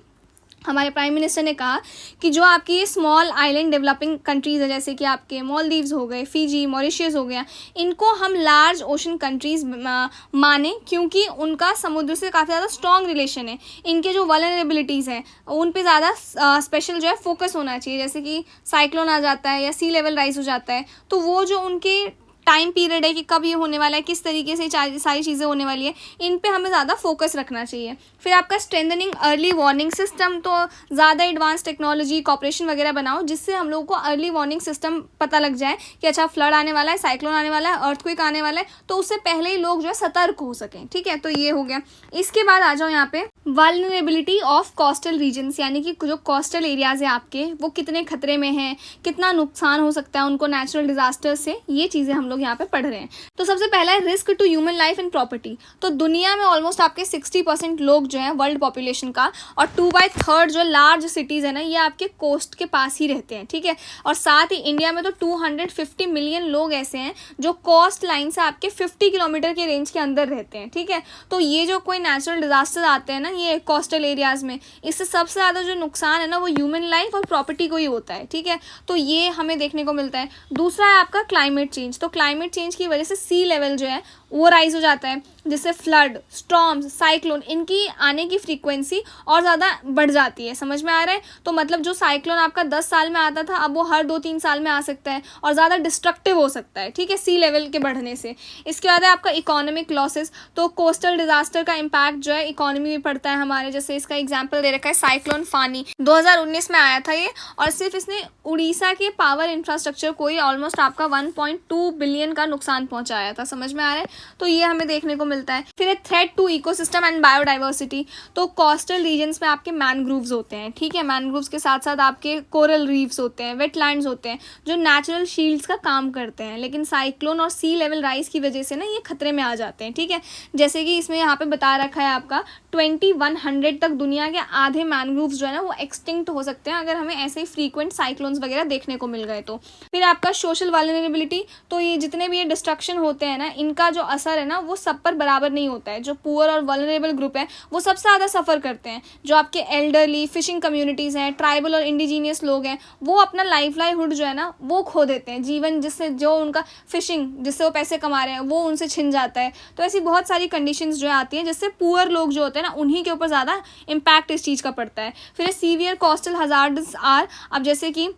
हमारे प्राइम मिनिस्टर ने कहा कि जो आपकी ये स्मॉल आइलैंड डेवलपिंग कंट्रीज़ है, जैसे कि आपके मालदीव्स हो गए, फिजी, मॉरिशस हो गया, इनको हम लार्ज ओशन कंट्रीज़ माने, क्योंकि उनका समुद्र से काफ़ी ज़्यादा स्ट्रॉन्ग रिलेशन है। इनके जो वल्नरेबिलिटीज़ हैं उन पे ज़्यादा स्पेशल जो है फोकस होना चाहिए, जैसे कि साइक्लोन आ जाता है या सी लेवल राइज हो जाता है, तो वो जो उनके टाइम पीरियड है कि कब ये होने वाला है, किस तरीके से सारी चीज़ें होने वाली है, इन पे हमें ज़्यादा फोकस रखना चाहिए। फिर आपका स्ट्रेंथनिंग अर्ली वार्निंग सिस्टम, तो ज़्यादा एडवांस टेक्नोलॉजी कॉपरेशन वगैरह बनाओ, जिससे हम लोगों को अर्ली वार्निंग सिस्टम पता लग जाए कि अच्छा फ्लड आने वाला है, साइक्लोन आने वाला है, अर्थक्वेक आने वाला है, तो उससे पहले ही लोग जो है सतर्क हो सकें, ठीक है। तो ये हो गया। इसके बाद आ जाओ यहाँ पे वल्नरेबिलिटी ऑफ कोस्टल रीजन्स, यानी कि जो कोस्टल एरियाज है आपके, वो कितने खतरे में हैं, कितना नुकसान हो सकता है उनको नेचुरल डिजास्टर से, ये चीज़ें हम लोग लोग यहाँ पे पढ़ रहे हैं। तो सबसे पहला है risk to human life and property. तो दुनिया में ऑलमोस्ट आपके 60% लोग जो हैं वर्ल्ड पॉपुलेशन का, और 2/3 जो लार्ज सिटीज़ है ना, ये आपके कोस्ट के पास ही रहते हैं, ठीक है। और साथ ही इंडिया में तो 250 मिलियन लोग ऐसे हैं जो कोस्ट लाइन से आपके 50 किलोमीटर के रेंज के अंदर रहते हैं, ठीक है। तो ये जो कोई नेचुरल डिजास्टर आते हैं ना ये कोस्टल एरियाज़ में, इससे सबसे ज़्यादा जो नुकसान है ना वो ह्यूमन लाइफ और प्रॉपर्टी को ही होता है, ठीक है। तो ये हमें देखने को मिलता है। दूसरा है आपका क्लाइमेट चेंज। तो क्लाइमेट चेंज की वजह से सी लेवल जो है वो राइज हो जाता है, जिससे फ्लड, स्टॉर्म्स, साइक्लोन, इनकी आने की फ्रीक्वेंसी और ज़्यादा बढ़ जाती है। समझ में आ रहा है? तो मतलब जो साइक्लोन आपका 10 साल में आता था, अब वो हर 2-3 साल में आ सकता है और ज़्यादा डिस्ट्रक्टिव हो सकता है, ठीक है, सी लेवल के बढ़ने से। इसके बाद है आपका इकोनॉमिक लॉसेस। तो कोस्टल डिजास्टर का इम्पैक्ट जो है इकोनॉमी में पड़ता है हमारे। जैसे इसका एग्जाम्पल दे रखा है साइक्लोन फानी, 2019 में आया था ये, और सिर्फ इसने उड़ीसा के पावर इंफ्रास्ट्रक्चर को ही ऑलमोस्ट आपका 1.2 बिलियन का नुकसान पहुंचाया था। समझ में आ रहा है? तो ये हमें देखने को मिलता है। फिर एक threat to ecosystem and biodiversity. तो कोस्टल रीजन्स में आपके मैनग्रूव्स होते हैं, ठीक है। मैनग्रूव्स के साथ साथ आपके कोरल रीफ्स होते हैं, वेटलैंड्स होते हैं, जो नेचुरल शील्ड्स का काम करते हैं। लेकिन साइक्लोन और सी लेवल राइज की वजह से ना ये खतरे में आ जाते हैं, ठीक है। जैसे कि इसमें यहाँ पे बता रखा है आपका 2100 तक दुनिया के आधे मैनग्रूव्स जो है ना वो एक्सटिंक्ट हो सकते हैं अगर हमें ऐसे ही फ्रीक्वेंट साइक्लोन्स वगैरह देखने को मिल गए तो। फिर आपका सोशल वल्नरेबिलिटी। तो ये जितने भी ये डिस्ट्रक्शन होते हैं ना, इनका जो असर है ना वो सब पर बराबर नहीं होता है। जो पुअर और वल्नरेबल ग्रुप है वो सबसे ज़्यादा सफ़र करते हैं। जो आपके एल्डरली, फिशिंग कम्युनिटीज़ हैं, ट्राइबल और इंडिजीनियस लोग हैं, वो अपना लाइवलीहुड जो है ना वो खो देते हैं। जीवन जिससे जो उनका फिशिंग जिससे वो पैसे कमा रहे हैं वो उनसे छिन जाता है। तो ऐसी बहुत सारी कंडीशंस जो आती हैं जिससे पुअर लोग जो होते हैं ना उन्हीं के ऊपर ज़्यादा इम्पैक्ट इस चीज़ का पड़ता है। फिर सीवियर कोस्टल हजार्ड्स आर, अब जैसे कि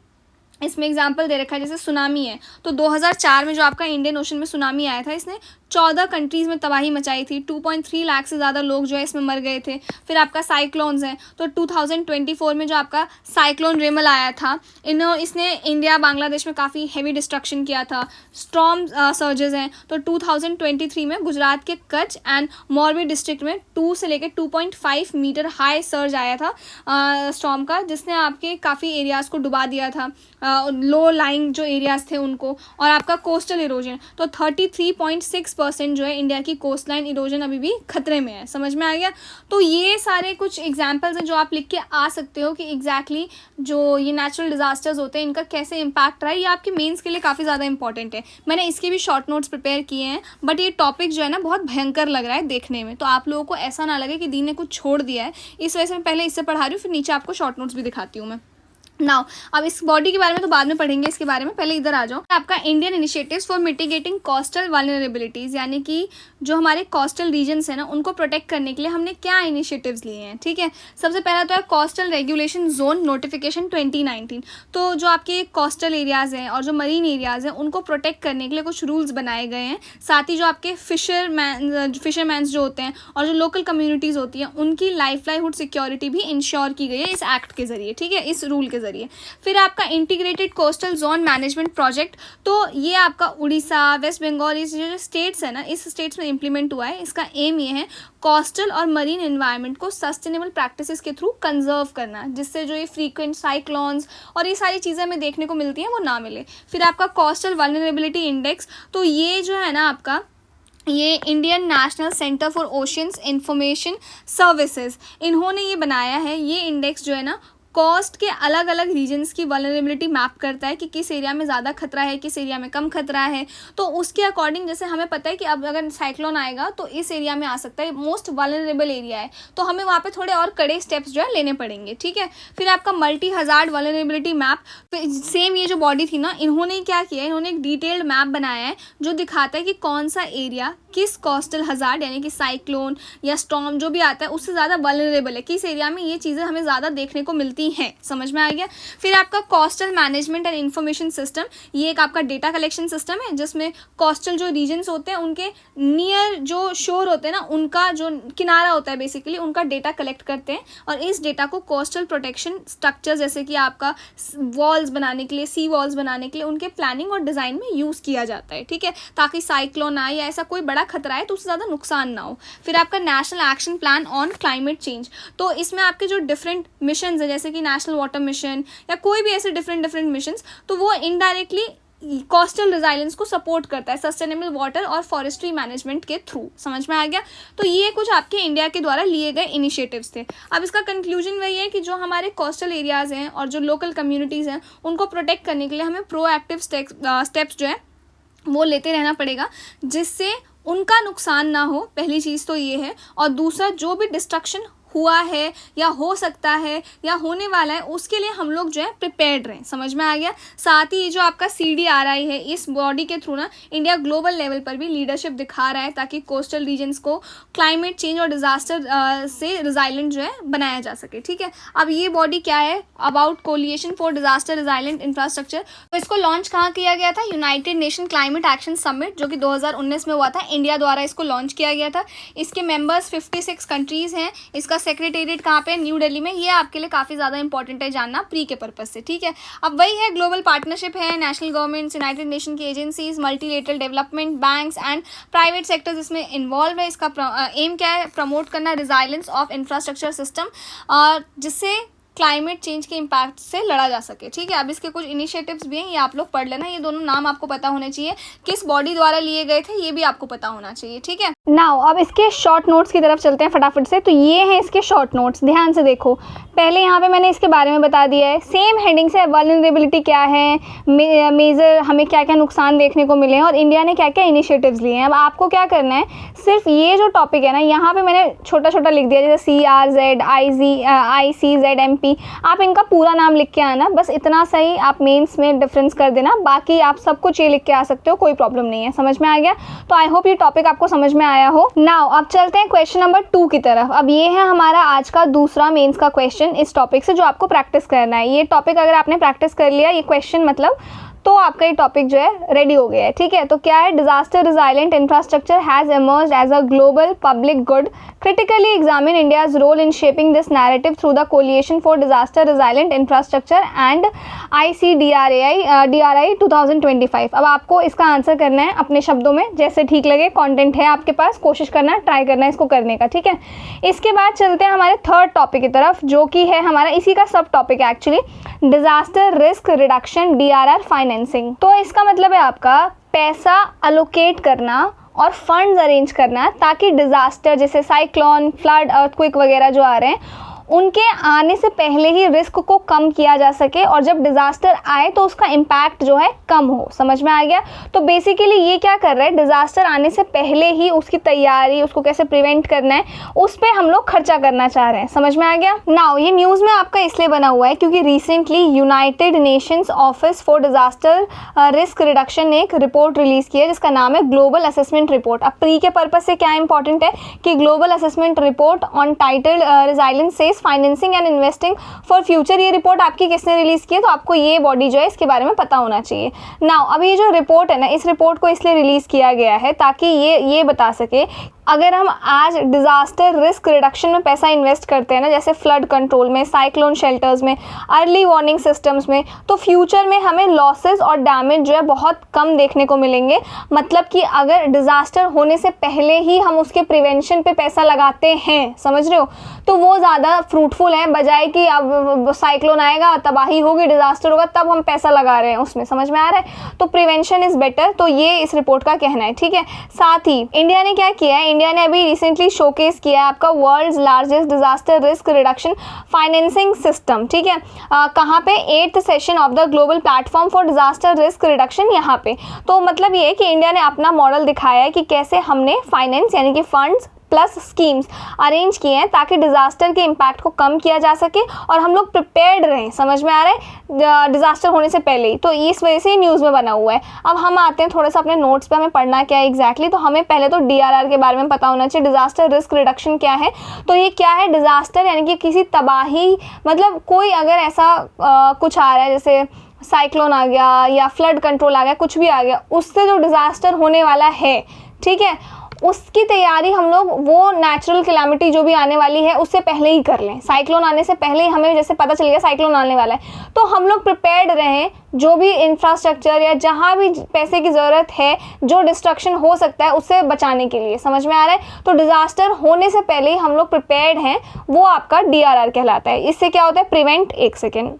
इसमें एग्जाम्पल दे रखा है जैसे सुनामी है। तो 2004 में जो आपका इंडियन ओशन में सुनामी आया था, इसने 14 कंट्रीज़ में तबाही मचाई थी। 2.3 लाख से ज़्यादा लोग जो है इसमें मर गए थे। फिर आपका साइक्लोन्स हैं। तो 2024 में जो आपका साइक्लोन रेमल आया था, इसने इंडिया बांग्लादेश में काफ़ी हैवी डिस्ट्रक्शन किया था। स्टॉर्म सर्जेस हैं। तो 2023 में गुजरात के कच्छ एंड मोरबी डिस्ट्रिक्ट में 2 से लेकर 2.5 मीटर हाई सर्ज आया था स्टॉर्म का, जिसने आपके काफ़ी एरियाज़ को डुबा दिया था, लो लाइंग जो एरियाज़ थे उनको। और आपका कोस्टल इरोजन, तो 33.6% जो है इंडिया की कोस्ट लाइन इरोजन अभी भी खतरे में है। समझ में आ गया? तो ये सारे कुछ एग्जाम्पल्स हैं जो आप लिख के आ सकते हो कि एग्जैक्टली जो ये नेचुरल डिजास्टर्स होते हैं इनका कैसे इम्पैक्ट रहा है। ये आपके मेंस के लिए काफ़ी ज़्यादा इंपॉर्टेंट है। मैंने इसके भी शॉर्ट नोट्स प्रिपेयर किए हैं, बट ये टॉपिक जो है ना बहुत भयंकर लग रहा है देखने में, तो आप लोगों को ऐसा ना लगे कि दी ने कुछ छोड़ दिया है। इस वजह से मैं पहले इससे पढ़ा रही हूँ, फिर नीचे आपको शॉर्ट नोट्स भी दिखाती हूँ मैं। नाउ अब इस बॉडी के बारे में तो बाद में पढ़ेंगे, इसके बारे में पहले इधर आ जाओ। आपका Indian initiatives for mitigating coastal vulnerabilities, यानी कि जो हमारे कोस्टल रीजन्स हैं ना उनको प्रोटेक्ट करने के लिए हमने क्या इनिशिएटिव्स लिए हैं, ठीक है। सबसे पहला तो है कोस्टल रेगुलेशन जोन नोटिफिकेशन 2019। तो जो आपके कोस्टल एरियाज़ हैं और जो मरीन एरियाज़ हैं उनको प्रोटेक्ट करने के लिए कुछ रूल्स बनाए गए हैं। साथ ही जो आपके फिशरमैन्स जो होते हैं और जो लोकल कम्युनिटीज़ होती हैं उनकी लाइवलीहुड सिक्योरिटी भी इंश्योर की गई है इस एक्ट के ज़रिए, ठीक है, इस रूल के ज़रिए। फिर आपका integrated coastal zone management project, तो ये आपका उड़ीसा, वेस्ट बंगाल, इस जो स्टेट्स है ना, इस स्टेट्स में इम्प्लीमेंट हुआ है। इसका एम ये है कोस्टल और मरीन एनवायरनमेंट को सस्टेनेबल प्रैक्टिसेस के थ्रू कंजर्व करना, जिससे जो ये फ्रीक्वेंट साइक्लोन्स और ये सारी चीज़ें हमें देखने को मिलती हैं वो ना मिले। फिर आपका कोस्टल वल्नरेबिलिटी इंडेक्स, तो ये जो है ना आपका ये Indian national centre for oceans information services, इन्होंने ये बनाया है। ये इंडेक्स जो है ना कोस्ट के अलग अलग रीजन्स की वल्नरेबिलिटी मैप करता है कि किस एरिया में ज़्यादा खतरा है, किस एरिया में कम खतरा है। तो उसके अकॉर्डिंग जैसे हमें पता है कि अब अगर साइक्लोन आएगा तो इस एरिया में आ सकता है, मोस्ट वल्नरेबल एरिया है, तो हमें वहाँ पे थोड़े और कड़े स्टेप्स जो है लेने पड़ेंगे, ठीक है। फिर आपका multi hazard vulnerability map, same ये जो बॉडी थी ना इन्होंने क्या किया है, इन्होंने एक डिटेल्ड मैप बनाया है जो दिखाता है कि कौन सा एरिया किस कोस्टल हज़ार्ड यानी कि साइक्लोन या स्टॉर्म जो भी आता है उससे ज़्यादा वल्नरेबल है, किस एरिया में ये चीज़ें हमें ज़्यादा देखने को मिलती हैं। समझ में आ गया? फिर आपका coastal management and information system, ये एक आपका डेटा कलेक्शन सिस्टम है जिसमें कोस्टल जो रीजन्स होते हैं उनके नियर जो शोर होते हैं ना, उनका जो किनारा होता है बेसिकली उनका डेटा कलेक्ट करते हैं और इस डेटा को कोस्टल प्रोटेक्शन स्ट्रक्चर जैसे कि आपका वॉल्स बनाने के लिए, सी वॉल्स बनाने के लिए उनके प्लानिंग और डिज़ाइन में यूज़ किया जाता है, ठीक है, ताकि साइक्लोन आए या ऐसा कोई बड़ा खतरा है तो उससे ज़्यादा नुकसान ना हो। फिर आपका national action plan on climate change, तो इसमें आपके जो डिफरेंट मिशन है जैसे कि नेशनल वाटर मिशन या कोई भी ऐसे डिफरेंट मिशंस, तो वो इनडायरेक्टली कोस्टल रिजाइलेंस को सपोर्ट करता है सस्टेनेबल वाटर और फॉरेस्ट्री मैनेजमेंट के थ्रू। समझ में आ गया? तो ये कुछ आपके इंडिया के द्वारा लिए गए इनिशिएटिव्स थे। अब इसका कंक्लूजन वही है कि जो हमारे कोस्टल एरियाज़ हैं और जो लोकल कम्युनिटीज़ हैं उनको प्रोटेक्ट करने के लिए हमें प्रोएक्टिव स्टेप्स जो है वो लेते रहना पड़ेगा, जिससे उनका नुकसान ना हो। पहली चीज़ तो ये है। और दूसरा, जो भी डिस्ट्रक्शन हुआ है या हो सकता है या होने वाला है उसके लिए हम लोग जो है प्रिपेयर्ड रहें। समझ में आ गया? साथ ही जो आपका CDRI है, इस बॉडी के थ्रू ना इंडिया ग्लोबल लेवल पर भी लीडरशिप दिखा रहा है ताकि कोस्टल रीजन्स को क्लाइमेट चेंज और डिजास्टर से रिजाइलेंट जो है बनाया जा सके। ठीक है, अब ये बॉडी क्या है? About coalition for disaster resilient infrastructure. तो इसको लॉन्च कहाँ किया गया था? United nation climate action summit, जो कि 2019 में हुआ था। इंडिया द्वारा इसको लॉन्च किया गया था। इसके मेंबर्स 56 कंट्रीज़ हैं। इसका सेक्रेटेरिएट कहाँ पे? न्यू दिल्ली में। ये आपके लिए काफ़ी ज़्यादा इंपॉर्टेंट है जानना प्री के पर्पज से। ठीक है, अब वही है, ग्लोबल पार्टनरशिप है, नेशनल गवर्नमेंट्स, यूनाइटेड नेशन की agencies, multilateral development banks and private sectors इसमें इन्वॉल्व है। इसका एम क्या है? प्रमोट करना रिजाइलेंस ऑफ इंफ्रास्ट्रक्चर सिस्टम, और जिससे क्लाइमेट चेंज के इम्पैक्ट से लड़ा जा सके। ठीक है, अब इसके कुछ इनिशिएटिव्स भी हैं, ये आप लोग पढ़ लेना। ये दोनों नाम आपको पता होने चाहिए, किस बॉडी द्वारा लिए गए थे ये भी आपको पता होना चाहिए। ठीक है, नाउ अब इसके शॉर्ट नोट्स की तरफ चलते हैं फटाफट से। तो ये हैं इसके शॉर्ट नोट्स, ध्यान से देखो। पहले यहाँ पे मैंने इसके बारे में बता दिया है, सेम हेडिंग से वल्नरेबिलिटी क्या है, मेजर हमें क्या क्या नुकसान देखने को मिले हैं और इंडिया ने क्या क्या इनिशिएटिव्स लिए हैं। अब आपको क्या करना है, सिर्फ ये जो टॉपिक है ना, यहाँ पे मैंने छोटा छोटा लिख दिया, जैसे CRZ, ICZ, MP। आप इनका पूरा नाम लिख के आना, बस इतना सही आप मेंस में डिफरेंस कर देना, बाकी आप सब कुछ ये लिख के आ सकते हो, कोई प्रॉब्लम नहीं है। समझ में आ गया? तो आई होप ये टॉपिक आपको समझ में आया हो। नाउ अब चलते हैं क्वेश्चन नंबर 2 की तरफ। अब ये है हमारा आज का दूसरा मेंस का क्वेश्चन इस टॉपिक से, जो आपको प्रैक्टिस करना है। ये टॉपिक अगर आपने प्रैक्टिस कर लिया, ये क्वेश्चन मतलब, तो आपका ये टॉपिक जो है रेडी हो गया है। ठीक है, तो क्या है? Disaster resilient infrastructure has emerged as a global public good, critically examine India's role in shaping this narrative through the coalition for disaster resilient infrastructure and DRI 2025। अब आपको इसका आंसर करना है अपने शब्दों में, जैसे ठीक लगे। कंटेंट है आपके पास, कोशिश करना, ट्राई करना इसको करने का। ठीक है, इसके बाद चलते हैं हमारे थर्ड टॉपिक की तरफ, जो कि है हमारा इसी का सब टॉपिक है actually, disaster risk reduction, DRR financing. तो इसका मतलब है आपका पैसा अलोकेट करना और फंड्स अरेंज करना, ताकि डिजास्टर जैसे साइक्लोन, फ्लड, अर्थक्वेक वगैरह जो आ रहे हैं उनके आने से पहले ही रिस्क को कम किया जा सके, और जब डिजास्टर आए तो उसका इम्पैक्ट जो है कम हो। समझ में आ गया? तो बेसिकली ये क्या कर रहा है, डिजास्टर आने से पहले ही उसकी तैयारी, उसको कैसे प्रिवेंट करना है, उस पर हम लोग खर्चा करना चाह रहे हैं। समझ में आ गया? नाउ ये न्यूज़ में आपका इसलिए बना हुआ है क्योंकि recently United Nations office for disaster risk reduction ने एक रिपोर्ट रिलीज की है जिसका नाम है ग्लोबल असेसमेंट रिपोर्ट। अब प्री के पर्पज से क्या इंपॉर्टेंट है कि global assessment report on title resilience says financing and investing for future. ये रिपोर्ट आपकी किसने रिलीज की है? तो आपको ये बॉडी जो है इसके बारे में पता होना चाहिए। नाउ अब ये जो रिपोर्ट है ना, इस रिपोर्ट को इसलिए रिलीज किया गया है ताकि ये बता सके अगर हम आज डिज़ास्टर रिस्क रिडक्शन में पैसा इन्वेस्ट करते हैं ना, जैसे फ्लड कंट्रोल में, साइक्लोन शेल्टर्स में, अर्ली वार्निंग सिस्टम्स में, तो फ्यूचर में हमें लॉसेस और डैमेज जो है बहुत कम देखने को मिलेंगे। मतलब कि अगर डिज़ास्टर होने से पहले ही हम उसके प्रिवेंशन पे पैसा लगाते हैं, समझ रहे हो, तो वो ज़्यादा फ्रूटफुल है, बजाय कि अब साइक्लोन आएगा, तबाही होगी, डिज़ास्टर होगा, तब हम पैसा लगा रहे हैं उसमें। समझ में आ रहा है? तो प्रिवेंशन इज़ बेटर। तो ये इस रिपोर्ट का कहना है। ठीक है, साथ ही इंडिया ने क्या किया है, इंडिया ने अभी रिसेंटली शोकेस किया है आपका world's largest disaster risk reduction financing system. ठीक है, कहाँ पे? 8th session of the global platform for disaster risk reduction, यहाँ पे। तो मतलब ये है कि इंडिया ने अपना मॉडल दिखाया है कि कैसे हमने फाइनेंस यानी कि फंड्स प्लस स्कीम्स अरेंज किए हैं ताकि डिज़ास्टर के इम्पैक्ट को कम किया जा सके और हम लोग प्रिपेयर्ड रहें। समझ में आ रहा है? डिज़ास्टर होने से पहले ही। तो इस वजह से न्यूज़ में बना हुआ है। अब हम आते हैं थोड़ा सा अपने नोट्स पे, हमें पढ़ना क्या है एग्जैक्टली। तो हमें पहले तो DRR के बारे में पता होना चाहिए। डिज़ास्टर रिस्क रिडक्शन क्या है? तो ये क्या है? डिज़ास्टर यानी कि किसी तबाही, मतलब कोई अगर ऐसा कुछ आ रहा है, जैसे साइक्लोन आ गया या फ्लड कंट्रोल आ गया, कुछ भी आ गया, उससे जो डिज़ास्टर होने वाला है, ठीक है, उसकी तैयारी हम लोग वो नेचुरल कैलामिटी जो भी आने वाली है उससे पहले ही कर लें। साइक्लोन आने से पहले ही हमें जैसे पता चल गया साइक्लोन आने वाला है, तो हम लोग प्रिपेयर्ड रहें। जो भी इंफ्रास्ट्रक्चर या जहाँ भी पैसे की ज़रूरत है, जो डिस्ट्रक्शन हो सकता है उससे बचाने के लिए। समझ में आ रहा है? तो डिज़ास्टर होने से पहले ही हम लोग प्रिपेयर्ड हैं, वो आपका DRR कहलाता है। इससे क्या होता है? प्रिवेंट, एक सेकेंड,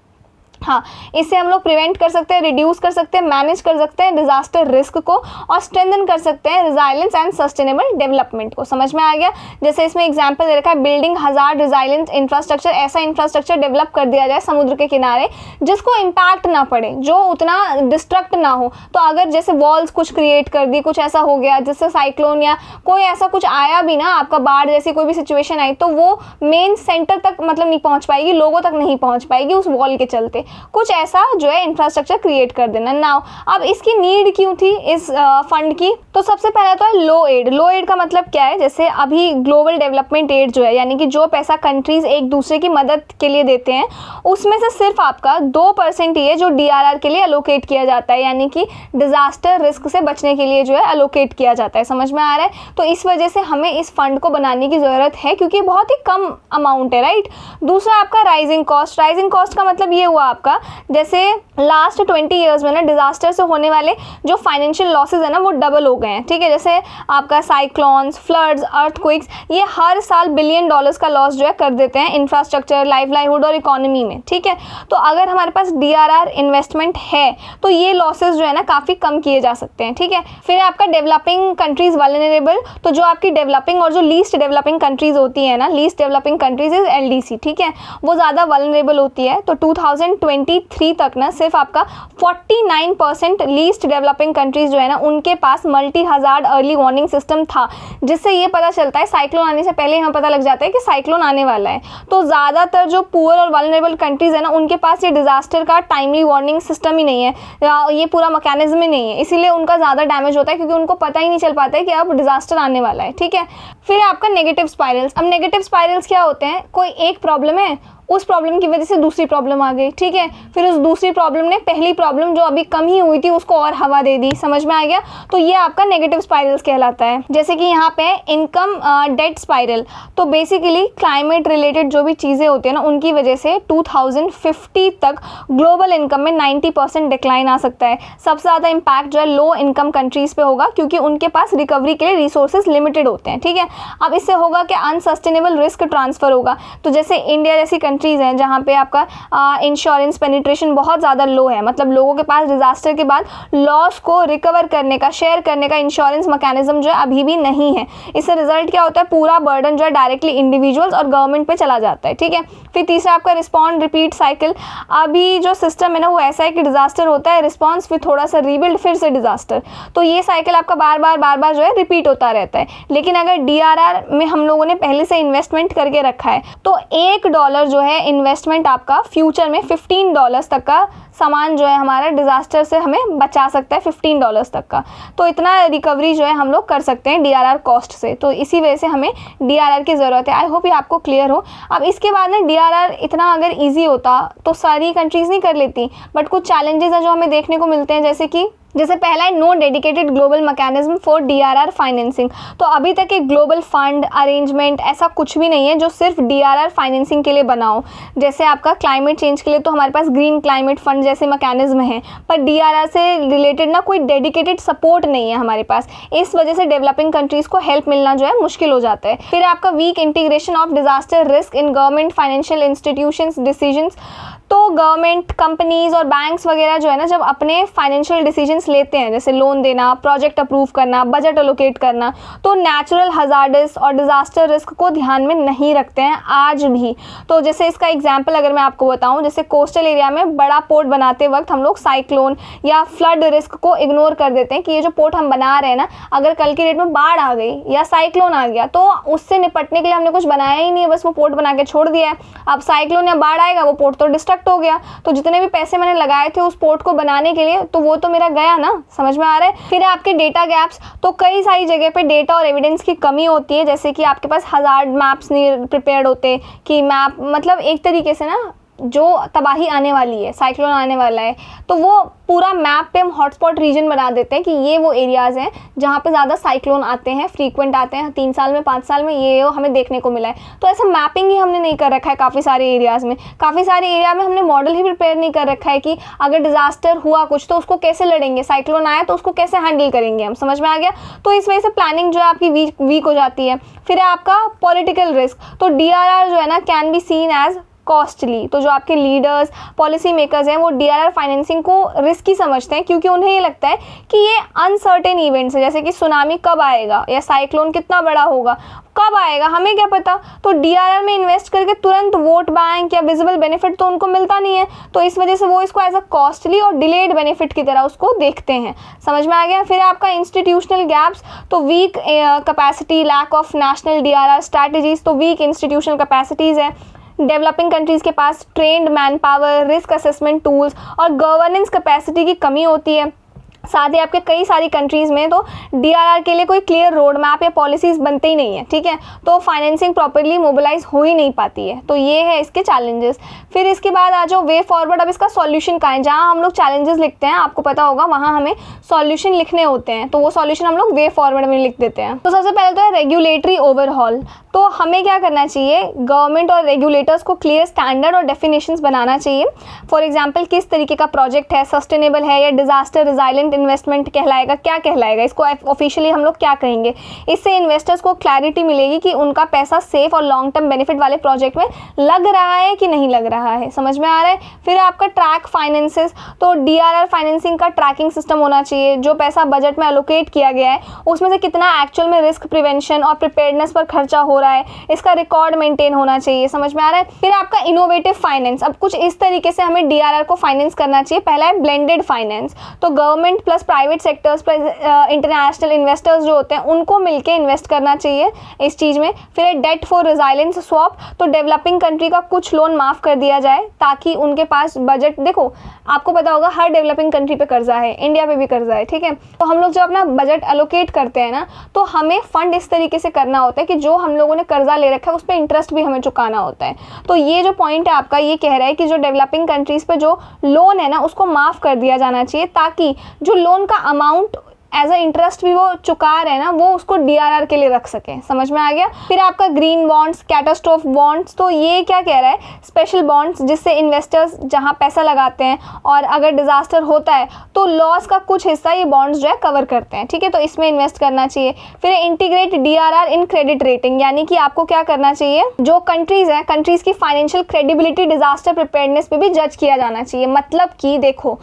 हाँ, इससे हम लोग प्रिवेंट कर सकते हैं, रिड्यूस कर सकते हैं, मैनेज कर सकते हैं डिजास्टर रिस्क को और स्ट्रेंथन कर सकते हैं रिजाइलेंस एंड सस्टेनेबल डेवलपमेंट को। समझ में आ गया? जैसे इसमें एग्जांपल दे रखा है, बिल्डिंग हजार्ड रिजाइलेंस इंफ्रास्ट्रक्चर, ऐसा इंफ्रास्ट्रक्चर डेवलप कर दिया जाए समुद्र के किनारे जिसको इम्पैक्ट ना पड़े, जो उतना डिस्ट्रक्ट ना हो। तो अगर जैसे वॉल्स कुछ क्रिएट कर दी, कुछ ऐसा हो गया जिससे साइक्लोन या कोई ऐसा कुछ आया भी ना, आपका बाढ़ जैसी कोई भी सिचुएशन आई, तो वो मेन सेंटर तक मतलब नहीं पहुंच पाएगी, लोगों तक नहीं पहुंच पाएगी उस वॉल के चलते। कुछ ऐसा जो है इंफ्रास्ट्रक्चर क्रिएट कर देना। नाउ अब इसकी नीड क्यों थी इस फंड की? तो सबसे पहला तो है लो एड। लो एड का मतलब क्या है? जैसे अभी ग्लोबल डेवलपमेंट एड जो है, यानी कि जो पैसा कंट्रीज एक दूसरे की मदद के लिए देते हैं, उसमें से सिर्फ आपका 2% ही है जो DRR के लिए अलोकेट किया जाता है, यानी कि डिजास्टर रिस्क से बचने के लिए जो है अलोकेट किया जाता है। समझ में आ रहा है? तो इस वजह से हमें इस फंड को बनाने की जरूरत है, क्योंकि बहुत ही कम अमाउंट है, राइट। दूसरा आपका राइजिंग कॉस्ट। राइजिंग कॉस्ट का मतलब ये हुआ आपका, जैसे लास्ट 20 ईयर्स में ना डिजास्टर से होने वाले जो फाइनेंशियल लॉसेज है ना, वो डबल हो गए हैं। ठीक है, जैसे आपका साइक्लोन्स, फ्लड्स, अर्थक्वेक्स, ये हर साल $1 बिलियन का लॉस जो है कर देते हैं इंफ्रास्ट्रक्चर, लाइवलीहुड और इकोनॉमी में। ठीक है, तो अगर हमारे पास DRR इन्वेस्टमेंट है तो ये लॉसेज जो है ना काफ़ी कम किए जा सकते हैं। ठीक है, फिर आपका डेवलपिंग कंट्रीज वल्नरेबल। तो जो आपकी डेवलपिंग और जो लीस्ट डेवलपिंग कंट्रीज होती है ना, least developing countries is LDC, ठीक है, वो ज़्यादा वल्नरेबल होती है। तो 2023 तक ना सिर्फ आपका 49% लीस्ट डेवलपिंग कंट्रीज जो है ना, उनके पास multi hazard early warning system था, जिससे ये पता चलता है साइक्लोन आने से पहले हमें पता लग जाता है कि साइक्लोन आने वाला है। तो ज़्यादातर जो पुअर और वल्नरेबल कंट्रीज है ना, उनके पास ये डिजास्टर का टाइमली वार्निंग सिस्टम ही नहीं है, ये पूरा मैकेनिज्म ही नहीं है, इसीलिए उनका ज़्यादा डैमेज होता है, क्योंकि उनको पता ही नहीं चल पाता है कि अब डिजास्टर आने वाला है। ठीक है, फिर आपका नेगेटिव स्पाइरल्स। अब नेगेटिव स्पाइरल्स क्या होते हैं? कोई एक प्रॉब्लम है, उस प्रॉब्लम की वजह से दूसरी प्रॉब्लम आ गई। ठीक है, फिर उस दूसरी प्रॉब्लम ने पहली प्रॉब्लम जो अभी कम ही हुई थी उसको और हवा दे दी। समझ में आ गया? तो ये आपका नेगेटिव स्पाइरल्स कहलाता है। जैसे कि यहाँ पे इनकम डेट स्पाइरल। तो बेसिकली क्लाइमेट रिलेटेड जो भी चीज़ें होती है ना, उनकी वजह से 2050 तक ग्लोबल इनकम में 90% डिक्लाइन आ सकता है। सबसे ज़्यादा इम्पैक्ट जो है लो इनकम कंट्रीज़ पे होगा, क्योंकि उनके पास रिकवरी के लिए रिसोर्सेज लिमिटेड होते हैं। ठीक है, अब इससे होगा कि अनसस्टेनेबल रिस्क ट्रांसफ़र होगा। तो जैसे इंडिया जैसी कंट्रीज़ हैं जहाँ पे आपका इंश्योरेंस पेनिट्रेशन बहुत ज़्यादा लो है, मतलब लोगों के पास डिजास्टर के बाद लॉस को रिकवर करने का, शेयर करने का इंश्योरेंस मैकेनिज्म जो है अभी भी नहीं है। इससे रिजल्ट क्या होता है? पूरा बर्डन जो है डायरेक्टली इंडिविजुअल्स और गवर्नमेंट पे चला जाता है। ठीक है, फिर तीसरा आपका रिस्पॉन्ड रिपीट साइकिल। अभी जो सिस्टम है ना, वो ऐसा है कि डिजास्टर होता है, रिस्पॉन्स, फिर थोड़ा सा रीबिल्ड, फिर से डिजास्टर। तो ये साइकिल आपका बार बार जो है रिपीट होता रहता है। लेकिन अगर DRR में हम लोगों ने पहले से इन्वेस्टमेंट करके रखा है, तो $1 जो है इन्वेस्टमेंट आपका फ्यूचर में $15 तक का सामान जो है हमारा डिजास्टर से हमें बचा सकता है, $15 तक का। तो इतना रिकवरी जो है हम लोग कर सकते हैं DRR कॉस्ट से। तो इसी वजह से हमें DRR की ज़रूरत है। आई होप ये आपको क्लियर हो। अब इसके बाद ना DRR इतना अगर ईजी होता तो सारी कंट्रीज़ नहीं कर लेती, बट कुछ चैलेंजेस हैं जो हमें देखने को मिलते हैं। जैसे पहला है no dedicated global mechanism for DRR financing. तो अभी तक एक ग्लोबल फंड अरेंजमेंट ऐसा कुछ भी नहीं है जो सिर्फ DRR फाइनेंसिंग के लिए बना हो। जैसे आपका क्लाइमेट चेंज के लिए तो हमारे पास ग्रीन क्लाइमेट फंड जैसे मैकेनिज्म है, पर DRR से रिलेटेड ना कोई डेडिकेटेड सपोर्ट नहीं है हमारे पास। इस वजह से डेवलपिंग कंट्रीज को हेल्प मिलना जो है मुश्किल हो जाता है। फिर आपका weak integration of disaster risk in government financial institutions decisions. तो गवर्नमेंट कंपनीज और बैंक्स वगैरह जो है ना, जब अपने फाइनेंशियल डिसीजंस लेते हैं, जैसे लोन देना, प्रोजेक्ट अप्रूव करना, बजट एलोकेट करना, तो नेचुरल हजार्डस और डिजास्टर रिस्क को ध्यान में नहीं रखते हैं आज भी। तो जैसे इसका एग्जांपल अगर मैं आपको बताऊं, जैसे कोस्टल एरिया में बड़ा पोर्ट बनाते वक्त हम लोग साइक्लोन या फ्लड रिस्क को इग्नोर कर देते हैं कि ये जो पोर्ट हम बना रहे हैं ना, अगर कल की डेट में बाढ़ आ गई या साइक्लोन आ गया तो उससे निपटने के लिए हमने कुछ बनाया ही नहीं है, बस वो पोर्ट बना के छोड़ दिया है। अब साइक्लोन या बाढ़ आएगा, वो पोर्ट तो डिस्ट्रक्ट हो गया, तो जितने भी पैसे मैंने लगाए थे उस पोर्ट को बनाने के लिए, तो वो तो मेरा गया ना। समझ में आ रहा है? फिर आपके डेटा गैप्स। तो कई सारी जगह पे डेटा और एविडेंस की कमी होती है, जैसे कि आपके पास हजार्ड मैप्स नहीं प्रिपेयर्ड होते कि मैप मतलब एक तरीके से ना जो तबाही आने वाली है, साइक्लोन आने वाला है, तो वो पूरा मैप पे हम हॉटस्पॉट रीजन बना देते हैं कि ये वो एरियाज़ हैं जहाँ पे ज़्यादा साइक्लोन आते हैं, फ्रीक्वेंट आते हैं, 3 साल में 5 साल में ये हमें देखने को मिला है। तो ऐसा मैपिंग ही हमने नहीं कर रखा है काफ़ी सारे एरियाज़ में। काफ़ी सारे एरिया में हमने मॉडल ही प्रिपेयर नहीं कर रखा है कि अगर डिजास्टर हुआ कुछ तो उसको कैसे लड़ेंगे, साइक्लोन आया तो उसको कैसे हैंडल करेंगे हम। समझ में आ गया? तो इस वजह से प्लानिंग जो है आपकी वीक हो जाती है। फिर है आपका पॉलिटिकल रिस्क। तो DRR जो है ना can be seen as costly. तो जो आपके लीडर्स, पॉलिसी मेकर्स हैं वो DRR फाइनेंसिंग को रिस्की समझते हैं, क्योंकि उन्हें ये लगता है कि ये अनसर्टेन इवेंट्स है, जैसे कि सुनामी कब आएगा या साइक्लोन कितना बड़ा होगा, कब आएगा, हमें क्या पता। तो DRR में इन्वेस्ट करके तुरंत वोट बैंक या विजिबल बेनिफिट तो उनको मिलता नहीं है, तो इस वजह से वो इसको एज अ कॉस्टली और डिलेड बेनिफिट की तरह उसको देखते हैं। समझ में आ गया। फिर आपका इंस्टीट्यूशनल गैप्स, तो weak capacity, lack of national DRR strategies, तो वीक इंस्टीट्यूशनल कैपेसिटीज़ है। डेवलपिंग कंट्रीज़ के पास trained manpower, risk assessment tools और गवर्नेंस कैपेसिटी की कमी होती है। साथ ही आपके कई सारी कंट्रीज़ में तो DRR के लिए कोई क्लियर रोड मैप या पॉलिसीज़ बनते ही नहीं है, ठीक है, तो फाइनेंसिंग प्रॉपरली मोबिलाइज हो ही नहीं पाती है। तो ये है इसके चैलेंजेस। फिर इसके बाद आ जाओ वे फॉरवर्ड। अब इसका सॉल्यूशन कहाँ है? जहाँ हम लोग चैलेंजेस लिखते हैं, आपको पता होगा वहाँ हमें सॉल्यूशन लिखने होते हैं, तो वो सॉल्यूशन हम लोग वे फॉरवर्ड में लिख देते हैं। तो सबसे पहले तो है रेगुलेटरी ओवरहॉल। तो हमें क्या करना चाहिए, गवर्नमेंट और रेगुलेटर्स को क्लियर स्टैंडर्ड और डेफिनेशंस बनाना चाहिए। फॉर एग्जांपल किस तरीके का प्रोजेक्ट है, सस्टेनेबल है या डिजास्टर रिजाइलेंट इन्वेस्टमेंट कहलाएगा, क्या कहलाएगा, इसको ऑफिशियली हम लोग क्या कहेंगे। इससे इन्वेस्टर्स को क्लैरिटी मिलेगी कि उनका पैसा सेफ और लॉन्ग टर्म बेनिफिट वाले प्रोजेक्ट में लग रहा है कि नहीं लग रहा है। समझ में आ रहा है। फिर आपका ट्रैक फाइनेंसेस, तो DRR फाइनेंसिंग का ट्रैकिंग सिस्टम होना चाहिए। जो पैसा बजट में एलोकेट किया गया है उसमें से कितना एक्चुअल में रिस्क प्रिवेंशन और प्रिपेयर्डनेस पर खर्चा हो रहा है, इसका रिकॉर्ड मेंटेन होना चाहिए। समझ में आ रहा है। फिर आपका इनोवेटिव फाइनेंस, अब कुछ इस तरीके से हमें DRR को फाइनेंस करना चाहिए। पहला है ब्लेंडेड फाइनेंस, तो government plus private sectors plus international investors जो होते हैं उनको मिलकर इन्वेस्ट करना चाहिए इस चीज़ में। फिर है डेट फॉर रिजाइलेंस स्वैप, तो डेवलपिंग कंट्री का कुछ लोन माफ़ कर दिया जाए ताकि उनके पास बजट, देखो आपको पता होगा हर डेवलपिंग कंट्री पे कर्जा है, इंडिया पे भी कर्जा है, ठीक है। तो हम लोग जब अपना बजट एलोकेट करते हैं ना, तो हमें फंड इस तरीके से करना होता है कि जो हम लोगों ने कर्जा ले रखा है उस पर इंटरेस्ट भी हमें चुकाना होता है। तो ये जो पॉइंट है आपका, ये कह रहा है कि जो डेवलपिंग कंट्रीज़ पे जो लोन है ना उसको माफ़ कर दिया जाना चाहिए, ताकि जो लोन का अमाउंट एज अ इंटरेस्ट भी वो चुका रहे हैं ना, वो उसको DRR के लिए रख सकें। समझ में आ गया। फिर आपका ग्रीन बॉन्ड्स, कैटास्ट्रोफ बॉन्ड्स, तो ये क्या कह रहा है, स्पेशल बॉन्ड्स जिससे इन्वेस्टर्स जहां पैसा लगाते हैं और अगर डिजास्टर होता है तो लॉस का कुछ हिस्सा ये बॉन्ड्स जो है कवर करते हैं, ठीक है, तो इसमें इन्वेस्ट करना चाहिए। फिर integrate DRR in credit rating, यानी कि आपको क्या करना चाहिए, जो कंट्रीज़ हैं कंट्रीज़ की फाइनेंशियल क्रेडिबिलिटी डिजास्टर प्रिपेयर्डनेस पे भी जज किया जाना चाहिए। मतलब कि देखो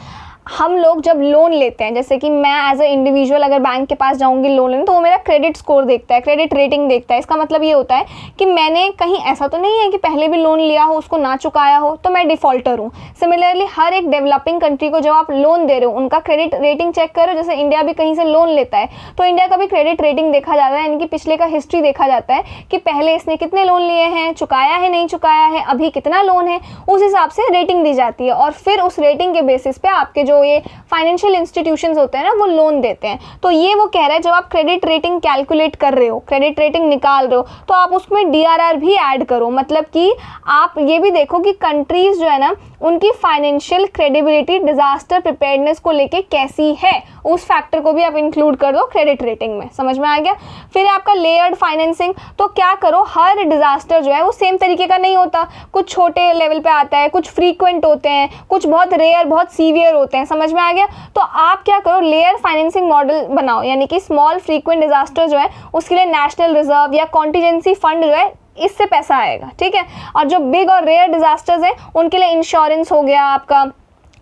हम लोग जब लोन लेते हैं, जैसे कि मैं एज अ इंडिविजुअल अगर बैंक के पास जाऊंगी लोन लेने, तो वो मेरा क्रेडिट स्कोर देखता है, क्रेडिट रेटिंग देखता है। इसका मतलब ये होता है कि मैंने कहीं ऐसा तो नहीं है कि पहले भी लोन लिया हो उसको ना चुकाया हो तो मैं डिफ़ॉल्टर हूँ। सिमिलरली हर एक डेवलपिंग कंट्री को जब आप लोन दे रहे हो उनका क्रेडिट रेटिंग चेक करो। जैसे इंडिया भी कहीं से लोन लेता है तो इंडिया का भी क्रेडिट रेटिंग देखा जाता है, यानी कि पिछले का हिस्ट्री देखा जाता है कि पहले इसने कितने लोन लिए हैं, चुकाया है नहीं चुकाया है, अभी कितना लोन है, उस हिसाब से रेटिंग दी जाती है। और फिर उस रेटिंग के बेसिस पे आपके जो ये फाइनेंशियल इंस्टीट्यूशंस होते हैं ना वो लोन देते हैं। तो ये वो कह रहा है जब आप क्रेडिट रेटिंग कैलकुलेट कर रहे हो, क्रेडिट रेटिंग निकाल रहे हो, तो आप उसमें DRR भी ऐड करो। मतलब कि आप ये भी देखो कि कंट्रीज जो है ना उनकी फाइनेंशियल क्रेडिबिलिटी डिजास्टर प्रिपेयर्डनेस को लेके कैसी है, उस फैक्टर को भी आप इंक्लूड कर दो क्रेडिट रेटिंग में। समझ में आ गया। फिर आपका लेयर्ड फाइनेंसिंग, तो क्या करो, हर डिजास्टर जो है वो सेम तरीके का नहीं होता, कुछ छोटे लेवल पे आता है, कुछ फ्रीक्वेंट होते हैं, कुछ बहुत रेयर बहुत सीवियर होते हैं। समझ में आ गया। तो आप क्या करो, लेयर फाइनेंसिंग मॉडल बनाओ, यानी कि स्मॉल फ्रीक्वेंट डिजास्टर जो है उसके लिए नेशनल रिजर्व या कॉन्टीजेंसी फंड जो है इससे पैसा आएगा, ठीक है। और जो बिग और रेयर डिजास्टर्स हैं उनके लिए इंश्योरेंस हो गया आपका,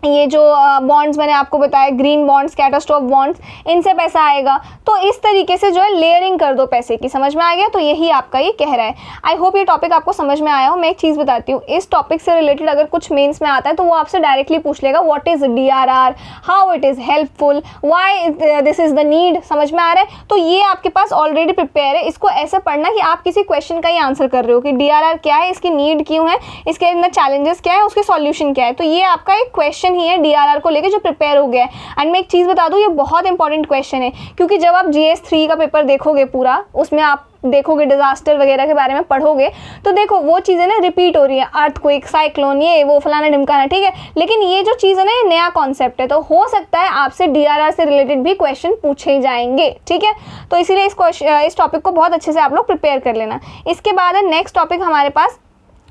ये जो बॉन्ड्स मैंने आपको बताया, ग्रीन बॉन्ड्स, कैटास्ट्रोफ बॉन्ड्स, इनसे पैसा आएगा। तो इस तरीके से जो है लेयरिंग कर दो पैसे की। समझ में आ गया। तो यही आपका ये कह रहा है। आई होप ये टॉपिक आपको समझ में आया हो। मैं एक चीज़ बताती हूँ, इस टॉपिक से रिलेटेड अगर कुछ मेंस में आता है तो वो आपसे डायरेक्टली पूछ लेगा what is DRR, how it is helpful, why this is the need. समझ में आ रहा है। तो ये आपके पास ऑलरेडी प्रिपेयर है। इसको ऐसे पढ़ना कि आप किसी क्वेश्चन का ही आंसर कर रहे हो कि DRR क्या है, इसकी नीड क्यों है, इसके अंदर चैलेंजेस क्या है, उसके सॉल्यूशन क्या है। तो ये आपका एक क्वेश्चन ही है DRR को लेके जो प्रिपेयर हो गया है। एंड मैं एक चीज़ बता दूं, ये बहुत इंपॉर्टेंट क्वेश्चन है, क्योंकि जब आप GS3 का पेपर देखोगे पूरा, उसमें आप देखोगे डिजास्टर वगैरह के बारे में पढ़ोगे, तो देखो वो चीज़ें ना रिपीट हो रही है, अर्थक्वेक, साइक्लोन, ये वो फलाना ढिमकाना, ठीक है। लेकिन ये जो चीज़ है ना ये नया कॉन्सेप्ट है, तो हो सकता है आपसे DRR से रिलेटेड भी क्वेश्चन पूछे जाएंगे, ठीक है। तो इसीलिए इस टॉपिक को बहुत अच्छे से आप लोग प्रिपेयर कर लेना। इसके बाद है नेक्स्ट टॉपिक हमारे पास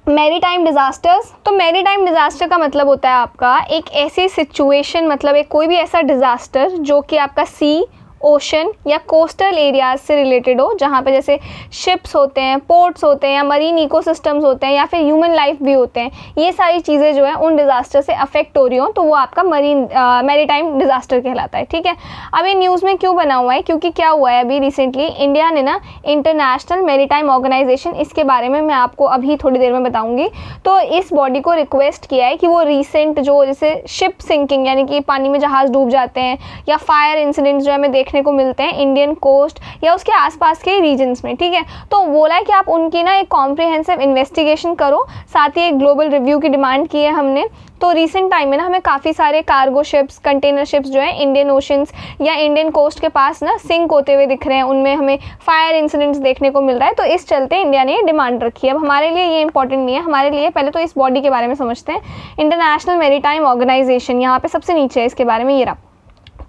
मैरीटाइम डिजास्टर्स। तो मैरीटाइम डिजास्टर का मतलब होता है आपका एक ऐसी सिचुएशन, मतलब एक कोई भी ऐसा डिजास्टर जो कि आपका सी, ओशन या कोस्टल एरियाज से रिलेटेड हो, जहाँ पे जैसे शिप्स होते हैं, पोर्ट्स होते हैं, या मरीन इकोसिस्टम्स होते हैं, या फिर ह्यूमन लाइफ भी होते हैं, ये सारी चीज़ें जो है उन डिज़ास्टर से अफेक्ट हो रही हो, तो वो आपका मैरीटाइम डिज़ास्टर कहलाता है। ठीक है, अब ये न्यूज़ में क्यों बना हुआ है, क्योंकि क्या हुआ है अभी रिसेंटली इंडिया ने ना इंटरनेशनल मैरीटाइम ऑर्गेनाइजेशन, इसके बारे में मैं आपको अभी थोड़ी देर में बताऊंगी, तो इस बॉडी को रिक्वेस्ट किया है कि वो रिसेंट जो जैसे शिप सिंकिंग यानी कि पानी में जहाज़ डूब जाते हैं, या फायर इंसिडेंट्स जो हमें देखने को मिलते हैं इंडियन कोस्ट या उसके आसपास के रीजन्स में, ठीक है, तो बोला है कि आप उनकी ना एक कॉम्प्रिहेंसिव इन्वेस्टिगेशन करो, साथ ही एक ग्लोबल रिव्यू की डिमांड की है हमने। तो रिसेंट टाइम में ना हमें काफ़ी सारे कार्गो शिप्स, कंटेनर शिप्स जो है इंडियन ओशंस या इंडियन कोस्ट के पास ना सिंक होते हुए दिख रहे हैं, उनमें हमें फायर इंसिडेंट्स देखने को मिल रहा है, तो इस चलते इंडिया ने डिमांड रखी है। अब हमारे लिए ये इंपॉर्टेंट नहीं है, हमारे लिए पहले तो इस बॉडी के बारे में समझते हैं। इंटरनेशनल मैरीटाइम ऑर्गेनाइजेशन यहाँ पे सबसे नीचे है, इसके बारे में ये रहा।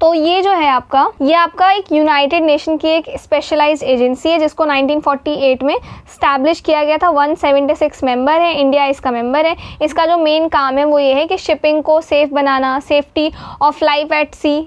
तो ये जो है आपका एक यूनाइटेड नेशन की एक स्पेशलाइज्ड एजेंसी है, जिसको 1948 में स्टैब्लिश किया गया था। 176 मेंबर है, इंडिया इसका मेंबर है। इसका जो मेन काम है वो ये है कि शिपिंग को सेफ बनाना, safety of life at sea,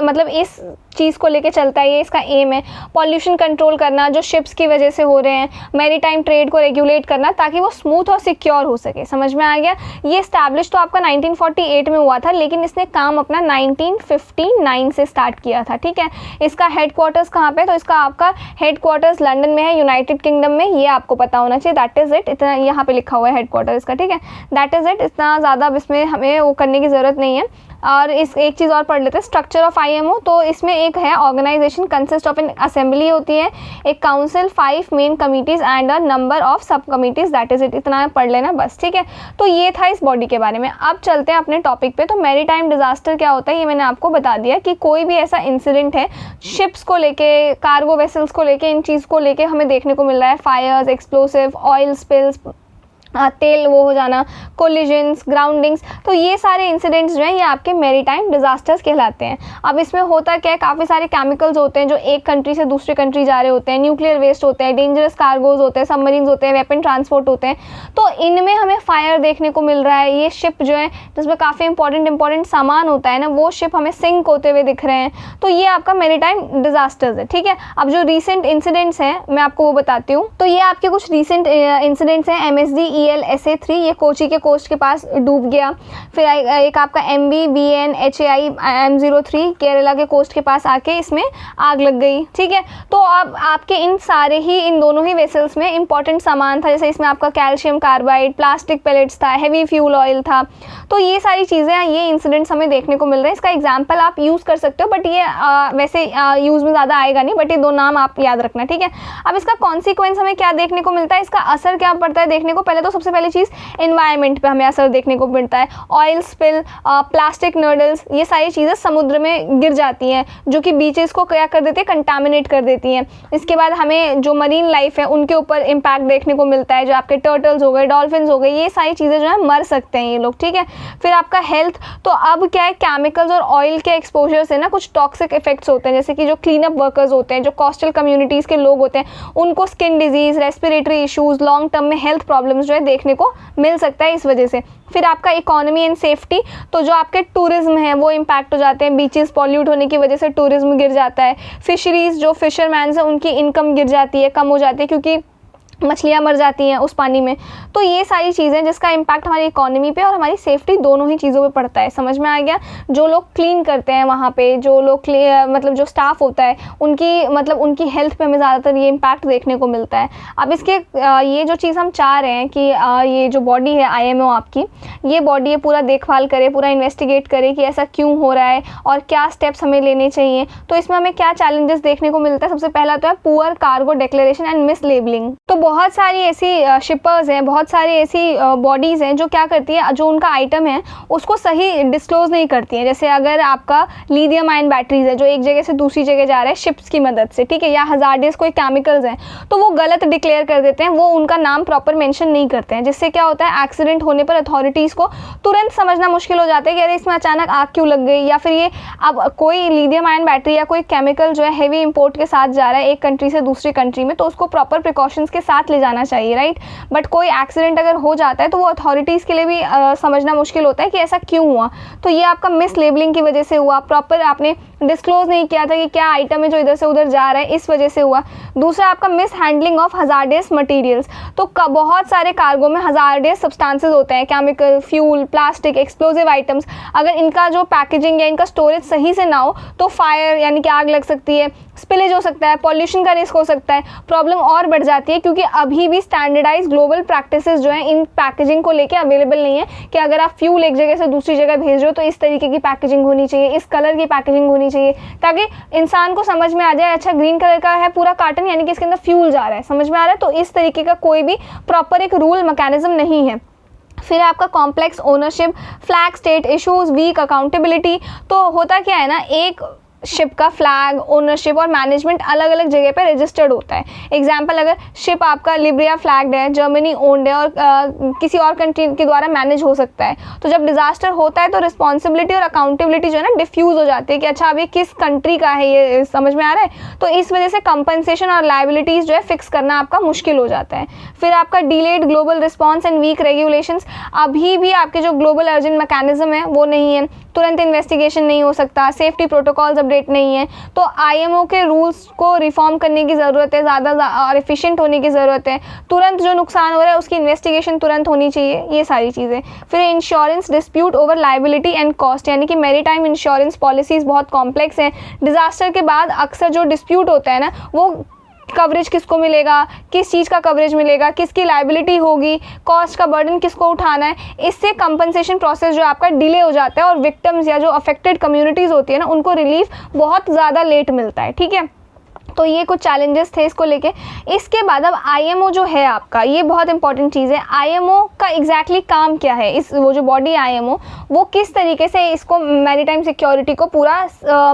मतलब इस चीज़ को लेके चलता है, ये इसका एम है। पॉल्यूशन कंट्रोल करना जो शिप्स की वजह से हो रहे हैं, मैरीटाइम ट्रेड को रेगुलेट करना ताकि वो स्मूथ और सिक्योर हो सके। समझ में आ गया? ये स्टैब्लिश तो आपका 1948 में हुआ था, लेकिन इसने काम अपना 1959 से स्टार्ट किया था। ठीक है, इसका हेडक्वार्टर्स कहाँ पे? तो इसका आपका हेडक्वार्टर्स लंदन में है, यूनाइटेड किंगडम में। ये आपको पता होना चाहिए। That is it. इतना यहाँ पे लिखा हुआ है हेडक्वार्टर इसका। ठीक है, दैट इज़ इट। इतना ज़्यादा अब इसमें हमें वो करने की ज़रूरत नहीं है। और इस एक चीज़ और पढ़ लेते हैं, स्ट्रक्चर ऑफ आईएमओ। तो इसमें एक है organisation consist of an assembly होती है, एक council, 5 main committees and a number of sub committees. That is it. इतना पढ़ लेना बस। ठीक है, तो ये था इस बॉडी के बारे में। अब चलते हैं अपने टॉपिक पे। तो मैरीटाइम डिजास्टर क्या होता है ये मैंने आपको बता दिया कि कोई भी ऐसा इंसिडेंट है शिप्स को लेके, कार्गो वेसल्स को लेके, इन चीज़ को लेके हमें देखने को मिल रहा है, फायर्स, एक्सप्लोसिव, ऑयल स्पिल्स, तेल वो हो जाना, कोलिजन्स, ग्राउंडिंग्स, तो ये सारे इंसिडेंट्स जो हैं ये आपके मैरीटाइम डिजास्टर्स कहलाते हैं। अब इसमें होता क्या है, काफ़ी सारे केमिकल्स होते हैं जो एक कंट्री से दूसरे कंट्री जा रहे होते हैं, न्यूक्लियर वेस्ट होते हैं, डेंजरस कार्गोज होते हैं, सबमरीन्स होते हैं, वेपन ट्रांसपोर्ट होते हैं, तो इनमें हमें फायर देखने को मिल रहा है। ये शिप जो है जिसमें काफ़ी इंपॉर्टेंट सामान होता है ना, वो शिप हमें सिंक होते हुए दिख रहे हैं, तो ये आपका मैरीटाइम डिजास्टर्स है। ठीक है, अब जो रिसेंट इंसिडेंट्स हैं मैं आपको वो बताती हूँ। तो ये आपके कुछ रिसेंट इंसिडेंट्स हैं। MSD ELSA-3 ये कोची के कोस्ट के पास डूब गया। फिर एक आपका MV BN HAI M03 Kerala के कोस्ट के पास आके इसमें आग लग गई। ठीक है, तो अब आपके इन दोनों ही वेसल्स में इंपॉर्टेंट सामान था, जैसे इसमें आपका कैल्शियम कार्बाइड, प्लास्टिक पेलेट्स था, हैवी फ्यूल ऑयल था, तो ये सारी चीज़ें, ये इंसिडेंट्स हमें देखने को मिल रहे हैं। इसका एग्जाम्पल आप यूज़ कर सकते हो, बट ये वैसे यूज़ में ज़्यादा आएगा नहीं, बट ये 2 नाम आप याद रखना। ठीक है, अब इसका कॉन्सिक्वेंस हमें क्या देखने को मिलता है, इसका असर क्या पड़ता है देखने को। पहले तो सबसे पहली चीज़ एनवायरनमेंट पे हमें असर देखने को मिलता है। ऑयल स्पिल, प्लास्टिक नर्डल्स, ये सारी चीज़ें समुद्र में गिर जाती हैं, जो कि बीचेस को क्या कर देती है, कंटामिनेट कर देती हैं। इसके बाद हमें जो मरीन लाइफ है उनके ऊपर इम्पैक्ट देखने को मिलता है, जो आपके टर्टल्स हो गए, डॉल्फिन्स हो गए, ये सारी चीज़ें जो है मर सकते हैं ये लोग। ठीक है, फिर आपका हेल्थ, तो अब क्या है, केमिकल्स और ऑयल के एक्सपोजर से ना कुछ टॉक्सिक इफेक्ट्स होते हैं, जैसे कि जो क्लीन अप वर्कर्स होते हैं, जो कोस्टल कम्युनिटीज़ के लोग होते हैं, उनको skin disease, respiratory issues, long term में हेल्थ प्रॉब्लम्स जो है देखने को मिल सकता है इस वजह से। फिर आपका इकोनॉमी एंड सेफ्टी, तो जो आपके टूरिज्म है वो इम्पैक्ट हो जाते हैं, बीचेस पॉल्यूट होने की वजह से टूरिज्म गिर जाता है। फिशरीज, जो फिशरमैन्स हैं उनकी इनकम गिर जाती है, कम हो जाती है, क्योंकि मछलियाँ मर जाती हैं उस पानी में। तो ये सारी चीज़ें जिसका इम्पैक्ट हमारी इकोनॉमी पे और हमारी सेफ्टी दोनों ही चीज़ों पे पड़ता है। समझ में आ गया? जो लोग क्लीन करते हैं वहाँ पे, जो लोग मतलब जो स्टाफ होता है उनकी हेल्थ पे हमें ज़्यादातर ये इम्पैक्ट देखने को मिलता है। अब इसके ये जो चीज़ हम चाह रहे हैं कि ये जो बॉडी है IMO आपकी, ये बॉडी पूरा देखभाल करे, पूरा इन्वेस्टिगेट करे कि ऐसा क्यों हो रहा है और क्या स्टेप्स हमें लेने चाहिए। तो इसमें हमें क्या चैलेंजेस देखने को मिलता है? सबसे पहला तो है poor cargo declaration and miss labelling. तो बहुत सारी ऐसी शिपर्स हैं, बहुत सारी ऐसी बॉडीज़ हैं जो क्या करती है, जो उनका आइटम है उसको सही डिस्क्लोज नहीं करती हैं। जैसे अगर आपका लिथियम आयन बैटरीज है जो एक जगह से दूसरी जगह जा रहा है शिप्स की मदद से, ठीक है, या हजार्डियस कोई केमिकल्स हैं, तो वो गलत डिक्लेयर कर देते हैं, वो उनका नाम प्रॉपर मेंशन नहीं करते हैं, जिससे क्या होता है, एक्सीडेंट होने पर अथॉरिटीज़ को तुरंत समझना मुश्किल हो जाता है कि अरे इसमें अचानक आग क्यों लग गई, या फिर ये अब कोई लिथियम आयन बैटरी या कोई केमिकल जो है हेवी इंपोर्ट के साथ जा रहा है एक कंट्री से दूसरी कंट्री में, तो उसको प्रॉपर प्रिकॉशंस के साथ साथ ले जाना चाहिए, राइट। बट कोई एक्सीडेंट अगर हो जाता है तो वो अथॉरिटीज़ के लिए भी समझना मुश्किल होता है कि ऐसा क्यों हुआ। तो ये आपका मिस लेबलिंग की वजह से हुआ, प्रॉपर आपने डिस्क्लोज नहीं किया था कि क्या आइटम है जो इधर से उधर जा रहा है, इस वजह से हुआ। दूसरा आपका miss handling of hazardous materials. तो बहुत सारे कार्गो में हजार्डियस सब्सटेंसेस होते हैं, chemical, fuel, plastic, explosive items. अगर इनका जो पैकेजिंग या इनका स्टोरेज सही से ना हो तो फायर यानी कि आग लग सकती है, स्पिलेज हो सकता है, पॉल्यूशन का रिस्क हो सकता है, प्रॉब्लम और बढ़ जाती है। क्योंकि अभी भी स्टैंडर्डाइज ग्लोबल प्रैक्टिसेस जो हैं इन पैकेजिंग को लेके अवेलेबल नहीं है कि अगर आप फ्यूल एक जगह से दूसरी जगह भेज रहे हो तो इस तरीके की पैकेजिंग होनी चाहिए, इस कलर की पैकेजिंग होनी चाहिए, ताकि इंसान को समझ में आ जाए अच्छा ग्रीन कलर का है पूरा कार्टन यानी कि इसके अंदर फ्यूल जा रहा है, समझ में आ रहा है। तो इस तरीके का कोई भी प्रॉपर एक रूल मैकेनिज्म नहीं है। फिर आपका complex ownership, flag state issues, weak accountability. तो होता क्या है ना, एक शिप का फ्लैग, ओनरशिप और मैनेजमेंट अलग अलग जगह पे रजिस्टर्ड होता है। एग्जाम्पल, अगर शिप आपका लिब्रिया फ्लैग्ड है, जर्मनी ओन्ड है और किसी और कंट्री के द्वारा मैनेज हो सकता है, तो जब डिजास्टर होता है तो रिस्पॉन्सिबिलिटी और अकाउंटेबिलिटी जो है ना डिफ्यूज हो जाती है कि अच्छा अब ये किस कंट्री का है, ये समझ में आ रहा है। तो इस वजह से कंपनसेशन और लायबिलिटीज जो है फिक्स करना आपका मुश्किल हो जाता है। फिर आपका delayed global response and weak regulations. अभी भी आपके जो ग्लोबल अर्जेंट मैकेनिज्म है वो नहीं है, तुरंत इन्वेस्टिगेशन नहीं हो सकता, सेफ्टी प्रोटोकॉल्स अपडेट नहीं है। तो आईएमओ के रूल्स को रिफॉर्म करने की ज़रूरत है, ज़्यादा और एफिशिएंट होने की ज़रूरत है। तुरंत जो नुकसान हो रहा है उसकी इन्वेस्टिगेशन तुरंत होनी चाहिए, ये सारी चीज़ें। फिर insurance dispute over liability and cost, यानी कि मैरीटाइम इंश्योरेंस पॉलिसीज़ बहुत कॉम्प्लेक्स हैं। डिज़ास्टर के बाद अक्सर जो डिस्प्यूट होता है ना, वो कवरेज किसको मिलेगा, किस चीज़ का कवरेज मिलेगा, किसकी लायबिलिटी होगी, कॉस्ट का बर्डन किसको उठाना है, इससे कंपनसेशन प्रोसेस जो आपका डिले हो जाता है और विक्टिम्स या जो अफेक्टेड कम्युनिटीज़ होती है ना उनको रिलीफ बहुत ज़्यादा लेट मिलता है, ठीक है। तो ये कुछ चैलेंजेस थे इसको लेके। इसके बाद अब आईएमओ जो है आपका, ये बहुत इंपॉर्टेंट चीज़ है। आईएमओ का एग्जैक्टली काम क्या है, इस वो जो बॉडी आईएमओ वो किस तरीके से इसको मैरीटाइम सिक्योरिटी को पूरा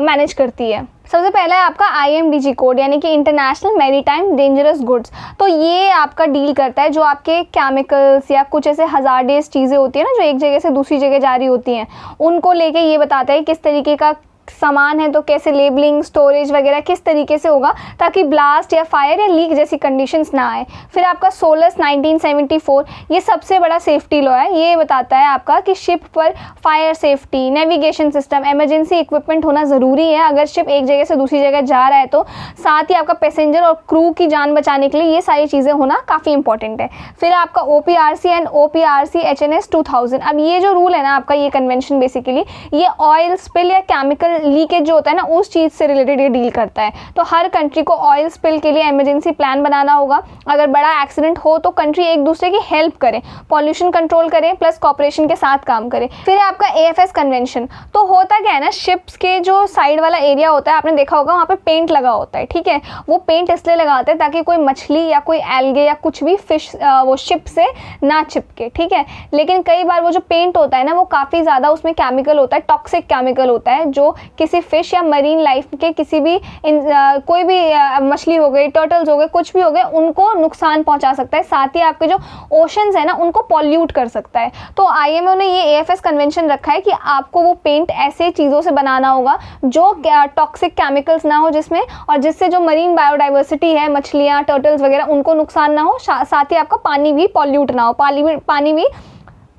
मैनेज करती है। सबसे पहला है आपका IMDG कोड, यानी कि इंटरनेशनल मैरीटाइम डेंजरस गुड्स। तो ये आपका डील करता है जो आपके केमिकल्स या कुछ ऐसे हजार्डियस चीज़ें होती है ना जो एक जगह से दूसरी जगह जा रही होती हैं, उनको लेके ये बताता है किस तरीके का सामान है, तो कैसे लेबलिंग, स्टोरेज वगैरह किस तरीके से होगा ताकि ब्लास्ट या फायर या लीक जैसी कंडीशंस ना आए। फिर आपका सोलस 1974, ये सबसे बड़ा सेफ्टी लॉ है। ये बताता है आपका कि शिप पर fire safety, navigation system, emergency equipment होना ज़रूरी है अगर शिप एक जगह से दूसरी जगह जा रहा है तो। साथ ही आपका पैसेंजर और क्रू की जान बचाने के लिए ये सारी चीज़ें होना काफ़ी इंपॉर्टेंट है। फिर आपका OPRC एंड OPRC HNS 2000। अब ये जो रूल है ना आपका, ये कन्वेंशन बेसिकली ये ऑयल स्पिल या केमिकल लीकेज जो होता है ना उस चीज़ से रिलेटेड ये डील करता है। तो हर कंट्री को ऑयल स्पिल के लिए इमरजेंसी प्लान बनाना होगा। अगर बड़ा एक्सीडेंट हो तो कंट्री एक दूसरे की हेल्प करे, पॉल्यूशन कंट्रोल करे, प्लस कॉपरेशन के साथ काम करे। फिर आपका AFS कन्वेंशन। तो होता क्या है ना, शिप्स के जो साइड वाला एरिया होता है आपने देखा होगा वहाँ पे पेंट लगा होता है, ठीक है। वो पेंट इसलिए लगाते हैं ताकि कोई मछली या कोई एल्गे या कुछ भी फिश वो शिप से ना चिपके, ठीक है। लेकिन कई बार वो जो पेंट होता है ना वो काफ़ी ज़्यादा उसमें केमिकल होता है, टॉक्सिक केमिकल होता है जो किसी फिश या मरीन लाइफ के किसी भी कोई भी मछली हो गई, टर्टल्स हो गए, कुछ भी हो गए, उनको नुकसान पहुंचा सकता है। साथ ही आपके जो ओशंस है ना उनको पॉल्यूट कर सकता है। तो IMO ने ये AFS कन्वेंशन रखा है कि आपको वो पेंट ऐसे चीज़ों से बनाना होगा जो टॉक्सिक केमिकल्स ना हो जिसमें, और जिससे जो मरीन बायोडाइवर्सिटी है, मछलियाँ, टर्टल्स वगैरह, उनको नुकसान ना हो। साथ ही आपका पानी भी पॉल्यूट ना हो,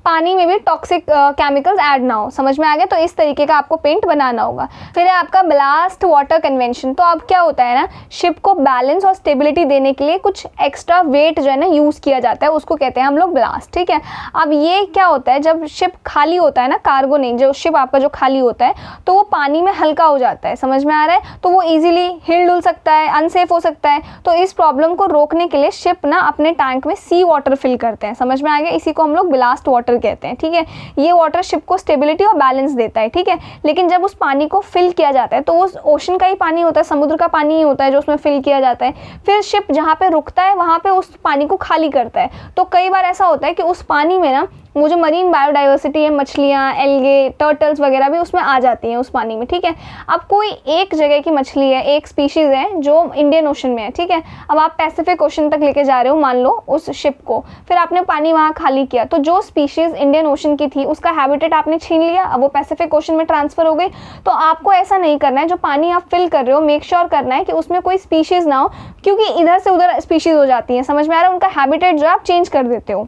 पानी में भी टॉक्सिक केमिकल्स ऐड ना हो। समझ में आ गया। तो इस तरीके का आपको पेंट बनाना होगा। फिर है आपका ब्लास्ट वाटर कन्वेंशन। तो अब क्या होता है ना, शिप को बैलेंस और स्टेबिलिटी देने के लिए कुछ एक्स्ट्रा वेट जो है ना यूज़ किया जाता है, उसको कहते हैं हम लोग ब्लास्ट, ठीक है। अब ये क्या होता है, जब शिप खाली होता है ना, कार्गो नहीं, जो शिप आपका जो खाली होता है तो वो पानी में हल्का हो जाता है, समझ में आ रहा है। तो वो ईजिली हिल डुल सकता है, अनसेफ हो सकता है। तो इस प्रॉब्लम को रोकने के लिए शिप ना अपने टैंक में सी वाटर फिल करते हैं, समझ में आ गया। इसी को हम लोग ब्लास्ट वाटर कहते हैं, ठीक है। ये वाटर शिप को स्टेबिलिटी और बैलेंस देता है, ठीक है। लेकिन जब उस पानी को फिल किया जाता है तो उस ओशन का ही पानी होता है, समुद्र का पानी ही होता है जो उसमें फिल किया जाता है। फिर शिप जहाँ पे रुकता है वहाँ पे उस पानी को खाली करता है। तो कई बार ऐसा होता है कि उस पानी में ना वो जो मरीन बायोडाइवर्सिटी है, मछलियाँ, एल्गे, टर्टल्स वगैरह भी उसमें आ जाती हैं उस पानी में, ठीक है। अब कोई एक जगह की मछली है, एक स्पीशीज़ है जो इंडियन ओशन में है, ठीक है। अब आप पैसिफिक ओशन तक लेके जा रहे हो मान लो उस शिप को, फिर आपने पानी वहाँ खाली किया, तो जो स्पीशीज़ इंडियन ओशन की थी उसका हैबिटेट आपने छीन लिया, अब वो पैसिफिक ओशन में ट्रांसफ़र हो गई। तो आपको ऐसा नहीं करना है, जो पानी आप फिल कर रहे हो मेक श्योर करना है कि उसमें कोई स्पीशीज़ ना हो, क्योंकि इधर से उधर स्पीशीज़ हो जाती हैं, समझ में आ रहा है, उनका हैबिटेट जो है आप चेंज कर देते हो।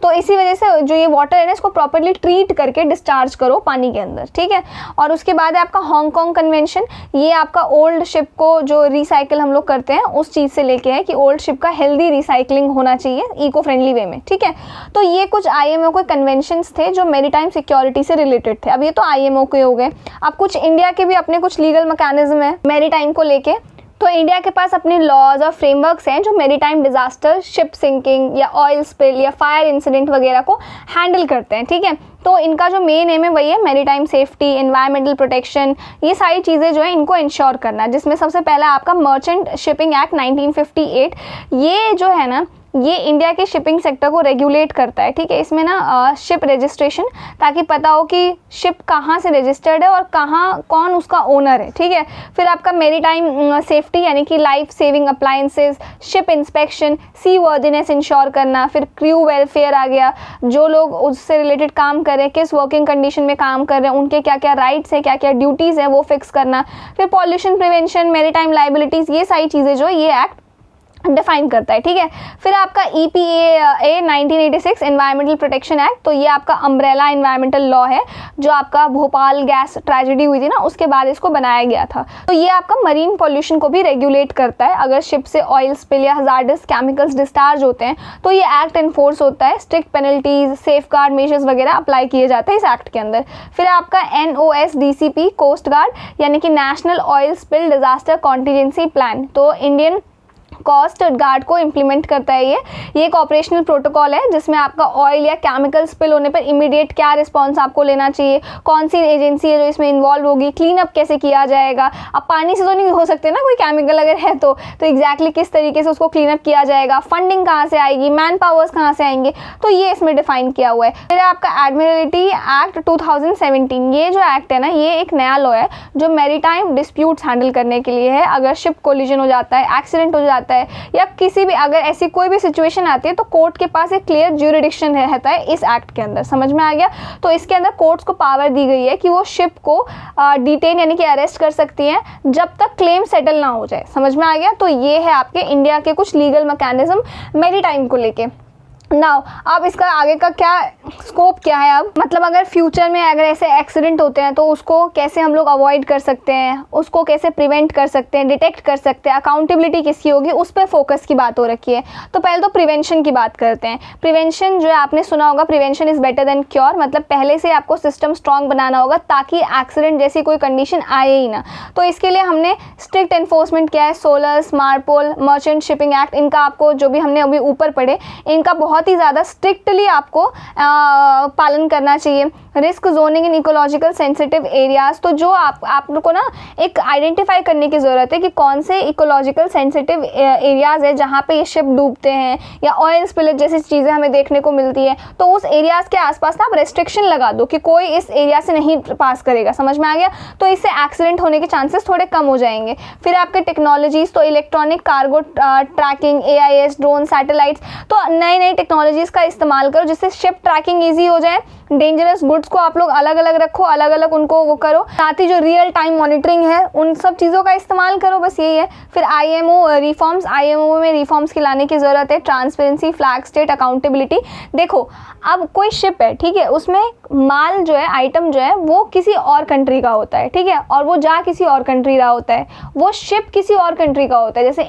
तो इसी वजह से जो ये वाटर है ना, इसको प्रॉपर्ली ट्रीट करके डिस्चार्ज करो पानी के अंदर, ठीक है। और उसके बाद है आपका हांगकांग कन्वेंशन। ये आपका ओल्ड शिप को जो रिसाइकिल हम लोग करते हैं उस चीज़ से लेके है कि ओल्ड शिप का हेल्दी रिसाइकलिंग होना चाहिए इको फ्रेंडली वे में, ठीक है। तो ये कुछ IMO के कन्वेंशंस थे जो मैरीटाइम सिक्योरिटी से रिलेटेड थे। अब ये तो IMO के हो गए। अब कुछ इंडिया के भी अपने कुछ लीगल मैकेनिज्म है मैरीटाइम को लेके। तो इंडिया के पास अपने लॉज और फ्रेमवर्क्स हैं जो मैरीटाइम डिजास्टर, शिप सिंकिंग या ऑयल स्पिल या फायर इंसिडेंट वगैरह को हैंडल करते हैं, ठीक है। तो इनका जो मेन एम है वही है मैरीटाइम सेफ्टी, एनवायरमेंटल प्रोटेक्शन, ये सारी चीज़ें जो है इनको इंश्योर करना, जिसमें सबसे पहला आपका मर्चेंट शिपिंग एक्ट 1958। ये जो है ना, ये इंडिया के शिपिंग सेक्टर को रेगुलेट करता है, ठीक है। इसमें ना शिप रजिस्ट्रेशन, ताकि पता हो कि शिप कहाँ से रजिस्टर्ड है और कहाँ कौन उसका ओनर है, ठीक है। फिर आपका मैरीटाइम सेफ्टी यानी कि life saving appliances, ship inspection, seaworthiness ensure करना, फिर क्रू वेलफेयर आ गया, जो लोग उससे रिलेटेड काम कर रहे हैं, किस वर्किंग कंडीशन में काम कर रहे हैं, उनके क्या क्या राइट्स हैं, क्या क्या ड्यूटीज़ हैं, वो फिक्स करना। फिर पॉल्यूशन प्रिवेंशन, मैरीटाइम लाइबिलिटीज़, ये सारी चीज़ें जो ये एक्ट डिफाइन करता है, ठीक है। फिर आपका EPA 1986 एनवायरमेंटल प्रोटेक्शन एक्ट, तो ये आपका अम्ब्रेला एनवायरमेंटल लॉ है जो आपका भोपाल गैस ट्रेजेडी हुई थी ना उसके बाद इसको बनाया गया था। तो ये आपका मरीन पॉल्यूशन को भी रेगुलेट करता है। अगर शिप से ऑयल स्पिल या हजार्डस केमिकल्स डिस्चार्ज होते हैं तो ये एक्ट इन्फोर्स होता है, स्ट्रिक्ट पेनल्टीज, सेफगार्ड मेजर्स वगैरह अप्लाई किए जाते हैं इस एक्ट के अंदर। फिर आपका NOSDCP कोस्ट गार्ड यानी कि national oil spill disaster contingency plan, तो इंडियन कोस्ट गार्ड को इम्प्लीमेंट करता है। ये एक ऑपरेशनल प्रोटोकॉल है जिसमें आपका ऑयल या केमिकल स्पिल होने पर इमीडिएट क्या रिस्पॉन्स आपको लेना चाहिए, कौन सी एजेंसी है जो इसमें इन्वॉल्व होगी, क्लीन अप कैसे किया जाएगा। अब पानी से तो नहीं हो सकते ना, कोई केमिकल अगर है तो एग्जैक्टली किस तरीके से उसको क्लीन अप किया जाएगा, फंडिंग कहाँ से आएगी, मैन पावर्स कहाँ से आएंगे, तो ये इसमें डिफाइन किया हुआ है। फिर आपका एडमिरल्टी एक्ट 2017, ये जो एक्ट है ना, ये एक नया लॉ है जो मैरीटाइम डिस्प्यूट्स हैंडल करने के लिए है। अगर शिप कोलिजन हो जाता है, एक्सीडेंट हो जाता है या किसी भी अगर ऐसी कोई भी सिचुएशन आती है तो कोर्ट के पास एक क्लियर ज्यूरिडिक्शन रहता है इस एक्ट के अंदर, समझ में आ गया। तो इसके अंदर कोर्ट्स को पावर दी गई है कि वो शिप को डिटेन यानी कि अरेस्ट कर सकती हैं जब तक क्लेम सेटल ना हो जाए, समझ में आ गया। तो ये है आपके इंडिया के कुछ लीगल मैकेनिज्म मैरीटाइम को लेके। नाउ अब इसका आगे का क्या स्कोप क्या है, अब मतलब अगर फ्यूचर में अगर ऐसे एक्सीडेंट होते हैं तो उसको कैसे हम लोग अवॉइड कर सकते हैं, उसको कैसे प्रिवेंट कर सकते हैं, डिटेक्ट कर सकते हैं, अकाउंटेबिलिटी किसकी होगी, उस पर फोकस की बात हो रखी है। तो पहले तो प्रिवेंशन की बात करते हैं। प्रिवेंशन जो है आपने सुना होगा, prevention is better than cure, मतलब पहले से आपको सिस्टम स्ट्रॉन्ग बनाना होगा ताकि एक्सीडेंट जैसी कोई कंडीशन आए ही ना। तो इसके लिए हमने स्ट्रिक्ट एनफोर्समेंट किया है। Scholars, MARPOL, merchant shipping act, इनका आपको जो भी हमने अभी ऊपर पढ़े, इनका बहुत ही ज़्यादा स्ट्रिक्टली आपको पालन करना चाहिए। रिस्क जोनिंग इन इकोलॉजिकल सेंसिटिव एरियाज, तो जो आप लोग को ना एक आइडेंटिफाई करने की ज़रूरत है कि कौन से इकोलॉजिकल सेंसिटिव एरियाज़ है जहाँ पे ये शिप डूबते हैं या ऑयल स्पिलेज जैसी चीज़ें हमें देखने को मिलती है। तो उस एरियाज़ के आसपास ना आप रेस्ट्रिक्शन लगा दो कि कोई इस एरिया से नहीं पास करेगा, समझ में आ गया। तो इससे एक्सीडेंट होने के चांसेस थोड़े कम हो जाएंगे। फिर आपके टेक्नोलॉजीज़, तो electronic cargo tracking, AIS, drone, satellites, तो नई नई टेक्नोलॉजीज़ का इस्तेमाल करो जिससे शिप ट्रैकिंग ईजी हो जाए। डेंजरस गुड्स को आप लोग अलग अलग रखो, अलग अलग उनको वो करो, साथ ही जो रियल टाइम मॉनिटरिंग है उन सब चीज़ों का इस्तेमाल करो, बस यही है। फिर IMO रिफॉर्म्स, IMO में रिफॉर्म्स की लाने की ज़रूरत है। Transparency, flag state, accountability. देखो अब कोई शिप है, ठीक है, उसमें माल जो है, आइटम जो है वो किसी और कंट्री का होता है, ठीक है, और वो जा किसी और कंट्री का होता है, वो शिप किसी और कंट्री का होता है। जैसे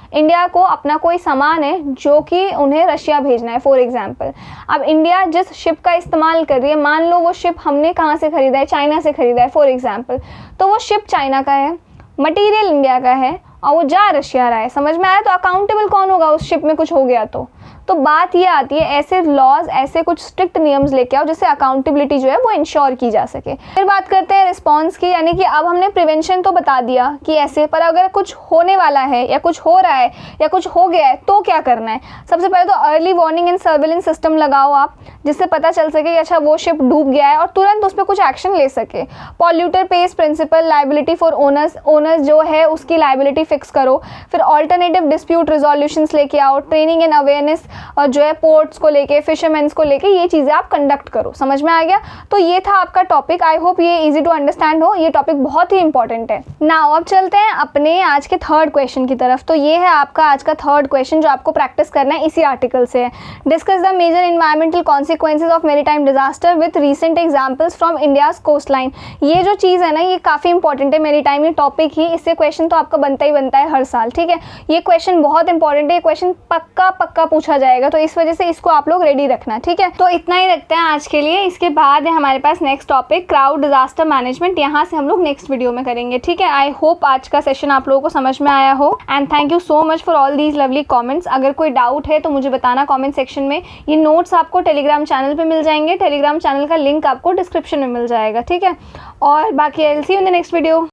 इंडिया को अपना कोई सामान है जो कि उन्हें रशिया भेजना है फॉर एग्जांपल। अब इंडिया जिस शिप का इस्तेमाल कर रही है, मान लो वो शिप हमने कहाँ से खरीदा है, चाइना से खरीदा है फॉर एग्जांपल, तो वो शिप चाइना का है, मटेरियल इंडिया का है और वो जा रशिया रहा है, समझ में आया। तो अकाउंटेबल कौन होगा उस शिप में कुछ हो गया तो तो बात ये आती है ऐसे लॉज, ऐसे कुछ स्ट्रिक्ट नियम्स लेके आओ जिससे अकाउंटेबिलिटी जो है वो इंश्योर की जा सके। फिर बात करते हैं रिस्पॉन्स की, यानी कि अब हमने प्रिवेंशन तो बता दिया कि ऐसे, पर अगर कुछ होने वाला है या कुछ हो रहा है या कुछ हो गया है तो क्या करना है। सबसे पहले तो early warning and surveillance system लगाओ आप, जिससे पता चल सके कि अच्छा वो शिप डूब गया है और तुरंत उस पर कुछ एक्शन ले सके। Polluter pays principle, liability for owners जो है उसकी लाइबिलिटी फिक्स करो। फिर ऑल्टरनेटिव डिस्प्यूट रिजोल्यूशंस लेके आओ। ट्रेनिंग एंड अवेयरनेस जो है पोर्ट्स को लेके, फिशरमैन्स को लेके, ये चीज़ें आप कंडक्ट करो। समझ में आ गया? तो ये था आपका टॉपिक। आई होप ये इजी टू अंडरस्टैंड हो। ये टॉपिक बहुत ही इंपॉर्टेंट है। नाउ अब चलते हैं अपने आज के थर्ड क्वेश्चन की तरफ। तो ये है आपका आज का थर्ड क्वेश्चन जो आपको प्रैक्टिस करना है, इसी आर्टिकल से है। Discuss the major environmental consequences of maritime disaster with recent examples from India's coast line. ये जो चीज़ है ना, ये काफ़ी इंपॉर्टेंट है। मैरीटाइम ये टॉपिक ही, इससे क्वेश्चन तो आपका बनता ही बनता है हर साल, ठीक है। ये क्वेश्चन बहुत इंपॉर्टेंट है, ये क्वेश्चन पक्का पूछा जाएगा, तो इस वजह से इसको आप लोग रेडी रखना, ठीक है। तो इतना ही रखते हैं आज के लिए। इसके बाद है हमारे पास next topic crowd disaster management. यहाँ से हम लोग नेक्स्ट वीडियो में करेंगे, ठीक है। आई होप आज का सेशन आप लोगों को समझ में आया हो and thank you so much for all these lovely comments. अगर कोई डाउट है तो मुझे बताना कमेंट सेक्शन में। ये नोट्स आपको टेलीग्राम चैनल पे मिल जाएंगे, टेलीग्राम चैनल का लिंक आपको डिस्क्रिप्शन में मिल जाएगा, ठीक है। और बाकी I will see you in the next video.